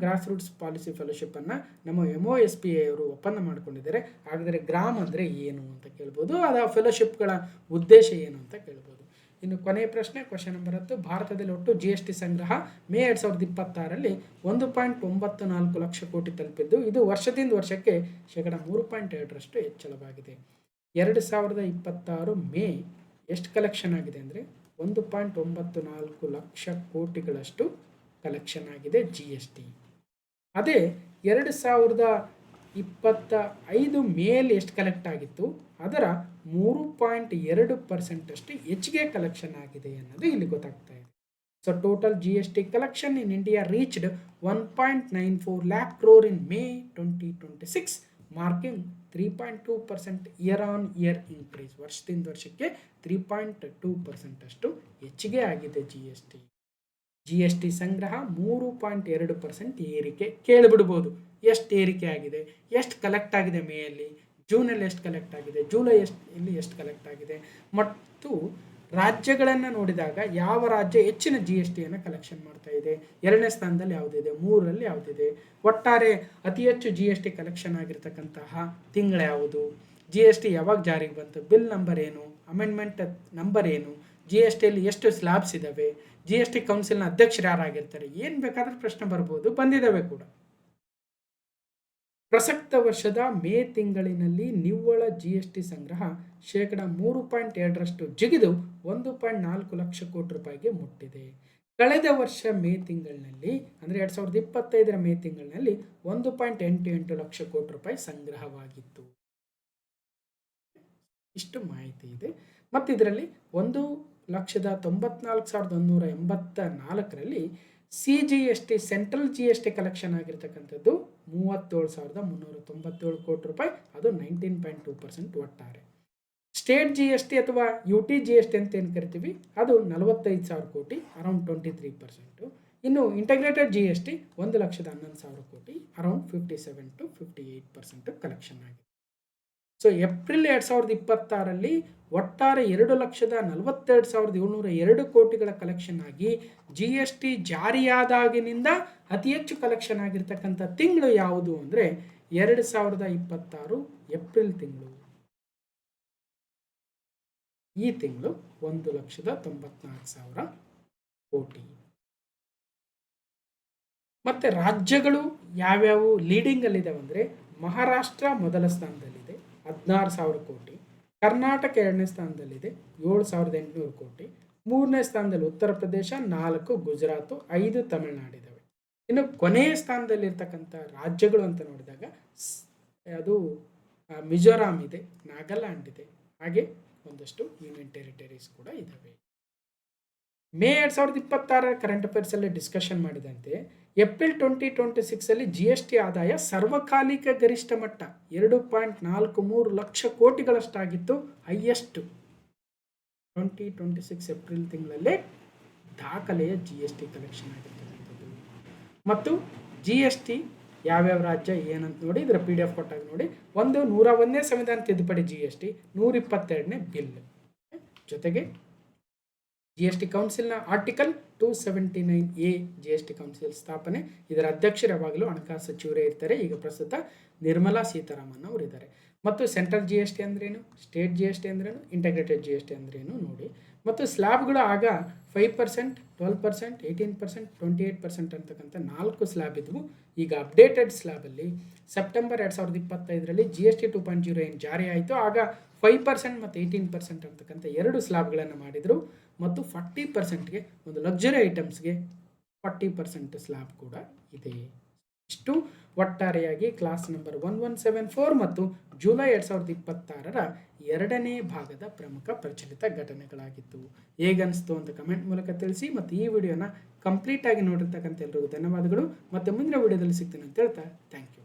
ಗ್ರಾಸ್ ರೂಟ್ಸ್ ಪಾಲಿಸಿ ಫೆಲೋಶಿಪ್ ಅನ್ನು ನಮ್ಮ MOSPI ಅವರು ಒಪ್ಪಂದ ಮಾಡಿಕೊಂಡಿದ್ದಾರೆ. ಹಾಗಾದರೆ ಗ್ರಾಮ್ ಅಂದರೆ ಏನು ಅಂತ ಕೇಳ್ಬೋದು, ಅದು ಫೆಲೋಶಿಪ್ಗಳ ಉದ್ದೇಶ ಏನು ಅಂತ ಕೇಳ್ಬೋದು. ಇನ್ನು ಕೊನೆಯ ಪ್ರಶ್ನೆ, ಕ್ವಶನ್ ನಂಬರ್ 10. ಭಾರತದಲ್ಲಿ ಒಟ್ಟು GST ಸಂಗ್ರಹ ಮೇ 2026 1.94 ಲಕ್ಷ ಕೋಟಿ ತಲುಪಿದ್ದು, ಇದು ವರ್ಷದಿಂದ ವರ್ಷಕ್ಕೆ 3.2% ಹೆಚ್ಚಳವಾಗಿದೆ. 2026 ಮೇ ಎಷ್ಟು ಕಲೆಕ್ಷನ್ ಆಗಿದೆ ಅಂದರೆ 1.94 ಲಕ್ಷ ಕೋಟಿಗಳಷ್ಟು ಕಲೆಕ್ಷನ್ ಆಗಿದೆ GST. ಅದೇ 2025 ಮೇಲ್ ಎಷ್ಟು ಕಲೆಕ್ಟ್ ಆಗಿತ್ತು ಅದರ 3.2% ಅಷ್ಟು ಹೆಚ್ಚಿಗೆ ಕಲೆಕ್ಷನ್ ಆಗಿದೆ ಅನ್ನೋದು ಇಲ್ಲಿ ಗೊತ್ತಾಗ್ತಾ ಇದೆ. So total GST collection in India reached 1.94 lakh crore in May 2026, marking 3.2% year on year increase. ವರ್ಷದಿಂದ ವರ್ಷಕ್ಕೆ 3.2% ಅಷ್ಟು ಹೆಚ್ಚಿಗೆ ಆಗಿದೆ GST ಸಂಗ್ರಹ 3.2% ಏರಿಕೆ. ಕೇಳಿಬಿಡ್ಬೋದು ಎಷ್ಟು ಏರಿಕೆ ಆಗಿದೆ, ಎಷ್ಟು ಕಲೆಕ್ಟ್ ಆಗಿದೆ ಮೇಯಲ್ಲಿ, ಜೂನಲ್ಲಿ ಎಷ್ಟು ಕಲೆಕ್ಟ್ ಆಗಿದೆ, ಜುಲೈ ಎಷ್ಟು ಕಲೆಕ್ಟ್ ಆಗಿದೆ, ಮತ್ತು ರಾಜ್ಯಗಳನ್ನು ನೋಡಿದಾಗ ಯಾವ ರಾಜ್ಯ ಹೆಚ್ಚಿನ GSTಯನ್ನು ಕಲೆಕ್ಷನ್ ಮಾಡ್ತಾ ಇದೆ, 2ನೇ ಸ್ಥಾನದಲ್ಲಿ ಯಾವುದಿದೆ, 3ರಲ್ಲಿ ಯಾವುದಿದೆ, ಒಟ್ಟಾರೆ ಅತಿ ಹೆಚ್ಚು GST ಕಲೆಕ್ಷನ್ ಆಗಿರ್ತಕ್ಕಂತಹ ತಿಂಗಳು ಯಾವುದು, GST ಯಾವಾಗ ಜಾರಿಗೆ ಬಂತು, ಬಿಲ್ ನಂಬರ್ ಏನು, ಅಮೆಂಡ್ಮೆಂಟ್ ನಂಬರ್ ಏನು, GSTಯಲ್ಲಿ ಎಷ್ಟು ಸ್ಲ್ಯಾಬ್ಸ್ ಇದ್ದಾವೆ, GST ಕೌನ್ಸಿಲ್ನ ಅಧ್ಯಕ್ಷರು ಯಾರಾಗಿರ್ತಾರೆ, ಏನು ಬೇಕಾದ್ರೂ ಪ್ರಶ್ನೆ ಬರ್ಬೋದು, ಬಂದಿದ್ದಾವೆ ಕೂಡ. ಪ್ರಸಕ್ತ ವರ್ಷದ ಮೇ ತಿಂಗಳಿನಲ್ಲಿ ನಿವ್ವಳ GST ಸಂಗ್ರಹ 3.2% ಜಿಗಿದು 1.4 ಲಕ್ಷ ಕೋಟಿ ರೂಪಾಯಿಗೆ ಮುಟ್ಟಿದೆ. ಕಳೆದ ವರ್ಷ ಮೇ ತಿಂಗಳಿನಲ್ಲಿ ಅಂದರೆ 2025 ಮೇ ತಿಂಗಳಿನಲ್ಲಿ 1.88 ಲಕ್ಷ ಕೋಟಿ ರೂಪಾಯಿ ಸಂಗ್ರಹವಾಗಿತ್ತು. ಇಷ್ಟು ಮಾಹಿತಿ ಇದೆ. ಮತ್ತು ಇದರಲ್ಲಿ 1,94,184ರಲ್ಲಿ CGST ಸೆಂಟ್ರಲ್ GST ಕಲೆಕ್ಷನ್ ಆಗಿರ್ತಕ್ಕಂಥದ್ದು 37,397 ಕೋಟಿ ರೂಪಾಯಿ, ಅದು 19.2% ಒಟ್ಟಾರೆ. ಸ್ಟೇಟ್ GST ಅಥವಾ UT GST ಅಂತ ಏನು ಕರಿತೀವಿ ಅದು 45,000 ಕೋಟಿ, ಅರೌಂಡ್ 23%. ಇನ್ನು ಇಂಟಗ್ರೇಟೆಡ್ GST 1,11,000 ಕೋಟಿ, ಅರೌಂಡ್ 57 to 58% ಕಲೆಕ್ಷನ್ ಆಗಿದೆ. ಸೊ ಏಪ್ರಿಲ್ 2026ರಲ್ಲಿ ಒಟ್ಟಾರೆ 2,42,702 ಕೋಟಿಗಳ ಕಲೆಕ್ಷನ್ ಆಗಿ GST ಜಾರಿಯಾದಾಗಿನಿಂದ ಅತಿ ಹೆಚ್ಚು ಕಲೆಕ್ಷನ್ ಆಗಿರ್ತಕ್ಕಂಥ ತಿಂಗಳು ಯಾವುದು ಅಂದರೆ 2026 ಏಪ್ರಿಲ್ ತಿಂಗಳು. ಈ ತಿಂಗಳು 1,94,000 ಕೋಟಿ. ಮತ್ತೆ ರಾಜ್ಯಗಳು ಯಾವ್ಯಾವು ಲೀಡಿಂಗ್ ಅಲ್ಲಿದ್ದಾವೆ ಅಂದರೆ ಮಹಾರಾಷ್ಟ್ರ ಮೊದಲ ಸ್ಥಾನದಲ್ಲಿದೆ 16,000 ಕೋಟಿ, ಕರ್ನಾಟಕ 2ನೇ ಸ್ಥಾನದಲ್ಲಿದೆ 7,800 ಕೋಟಿ, 3ನೇ ಸ್ಥಾನದಲ್ಲಿ ಉತ್ತರ ಪ್ರದೇಶ, 4 ಗುಜರಾತ್, 5 ತಮಿಳುನಾಡಿದ್ದಾವೆ. ಇನ್ನು ಕೊನೆಯ ಸ್ಥಾನದಲ್ಲಿರ್ತಕ್ಕಂಥ ರಾಜ್ಯಗಳು ಅಂತ ನೋಡಿದಾಗ ಅದು ಮಿಜೋರಾಂ ಇದೆ, ನಾಗಾಲ್ಯಾಂಡ್ ಇದೆ, ಹಾಗೆ ಒಂದಷ್ಟು ಯೂನಿಯನ್ ಟೆರಿಟರೀಸ್ ಕೂಡ ಇದ್ದಾವೆ. ಮೇ 2026 ಕರೆಂಟ್ ಅಫೇರ್ಸ್ ಅಲ್ಲಿ ಡಿಸ್ಕಷನ್ ಮಾಡಿದಂತೆ ಏಪ್ರಿಲ್ 2026 GST ಆದಾಯ ಸರ್ವಕಾಲಿಕ ಗರಿಷ್ಠ ಮಟ್ಟ 2.43 ಲಕ್ಷ ಕೋಟಿಗಳಷ್ಟಾಗಿತ್ತು. ಹೈಯೆಸ್ಟ್ 2026 ಏಪ್ರಿಲ್ ತಿಂಗಳಲ್ಲೇ ದಾಖಲೆಯ GST ಕಲೆಕ್ಷನ್ ಆಗಿರ್ತಕ್ಕಂಥದ್ದು. ಮತ್ತು GST ಯಾವ್ಯಾವ ರಾಜ್ಯ ಏನಂತ ನೋಡಿ ಇದರ PDF ಕೊಟ್ಟಾಗ ನೋಡಿ. 101ನೇ ಸಂವಿಧಾನ ತಿದ್ದುಪಡಿ GST, 122ನೇ ಬಿಲ್, ಜೊತೆಗೆ GST ಕೌನ್ಸಿಲ್ನ ಆರ್ಟಿಕಲ್ 279A GST ಕೌನ್ಸಿಲ್ ಸ್ಥಾಪನೆ. ಇದರ ಅಧ್ಯಕ್ಷರು ಯಾವಾಗಲೂ ಹಣಕಾಸು ಸಚಿವರೇ ಇರ್ತಾರೆ. ಈಗ ಪ್ರಸ್ತುತ ನಿರ್ಮಲಾ ಸೀತಾರಾಮನ್ ಅವರು ಇದ್ದಾರೆ. ಮತ್ತು ಸೆಂಟ್ರಲ್ GST ಅಂದ್ರೇನು, ಸ್ಟೇಟ್ GST ಅಂದ್ರೇನು, ಇಂಟಗ್ರೇಟೆಡ್ GST ಅಂದ್ರೇನು ನೋಡಿ. ಮತ್ತು ಸ್ಲ್ಯಾಬ್ಗಳು ಆಗ 5%, 12%, 18%, 28% ಅಂತಕ್ಕಂಥ 4 ಸ್ಲ್ಯಾಬ್ ಇದ್ವು. ಈಗ ಅಪ್ಡೇಟೆಡ್ ಸ್ಲ್ಯಾಬಲ್ಲಿ ಸೆಪ್ಟೆಂಬರ್ 2025ರಲ್ಲಿ GST 2.0 ಏನು ಜಾರಿ ಆಯಿತು, ಆಗ 5% ಮತ್ತು 18% ಅಂತಕ್ಕಂಥ 2 ಸ್ಲ್ಯಾಬ್ಗಳನ್ನು ಮಾಡಿದರು. ಮತ್ತು 40%ಗೆ ಒಂದು ಲಕ್ಸುರಿ ಐಟಮ್ಸ್ಗೆ 40% ಸ್ಲ್ಯಾಬ್ ಕೂಡ ಇದೆ. ಇಷ್ಟು ಒಟ್ಟಾರೆಯಾಗಿ ಕ್ಲಾಸ್ ನಂಬರ್ 1174 ಮತ್ತು ಜುಲೈ 2026ರ 2ನೇ ಭಾಗದ ಪ್ರಮುಖ ಪ್ರಚಲಿತ ಘಟನೆಗಳಾಗಿತ್ತು. ಹೇಗನ್ನಿಸ್ತು ಅಂತ ಕಮೆಂಟ್ ಮೂಲಕ ತಿಳಿಸಿ. ಮತ್ತು ಈ ವಿಡಿಯೋನ ಕಂಪ್ಲೀಟ್ ಆಗಿ ನೋಡಿರ್ತಕ್ಕಂಥ ಎಲ್ಲರಿಗೂ ಧನ್ಯವಾದಗಳು. ಮತ್ತು ಮುಂದಿನ ವಿಡಿಯೋದಲ್ಲಿ ಸಿಗ್ತೀನಿ ಅಂತ ಹೇಳ್ತಾ ಥ್ಯಾಂಕ್ ಯು.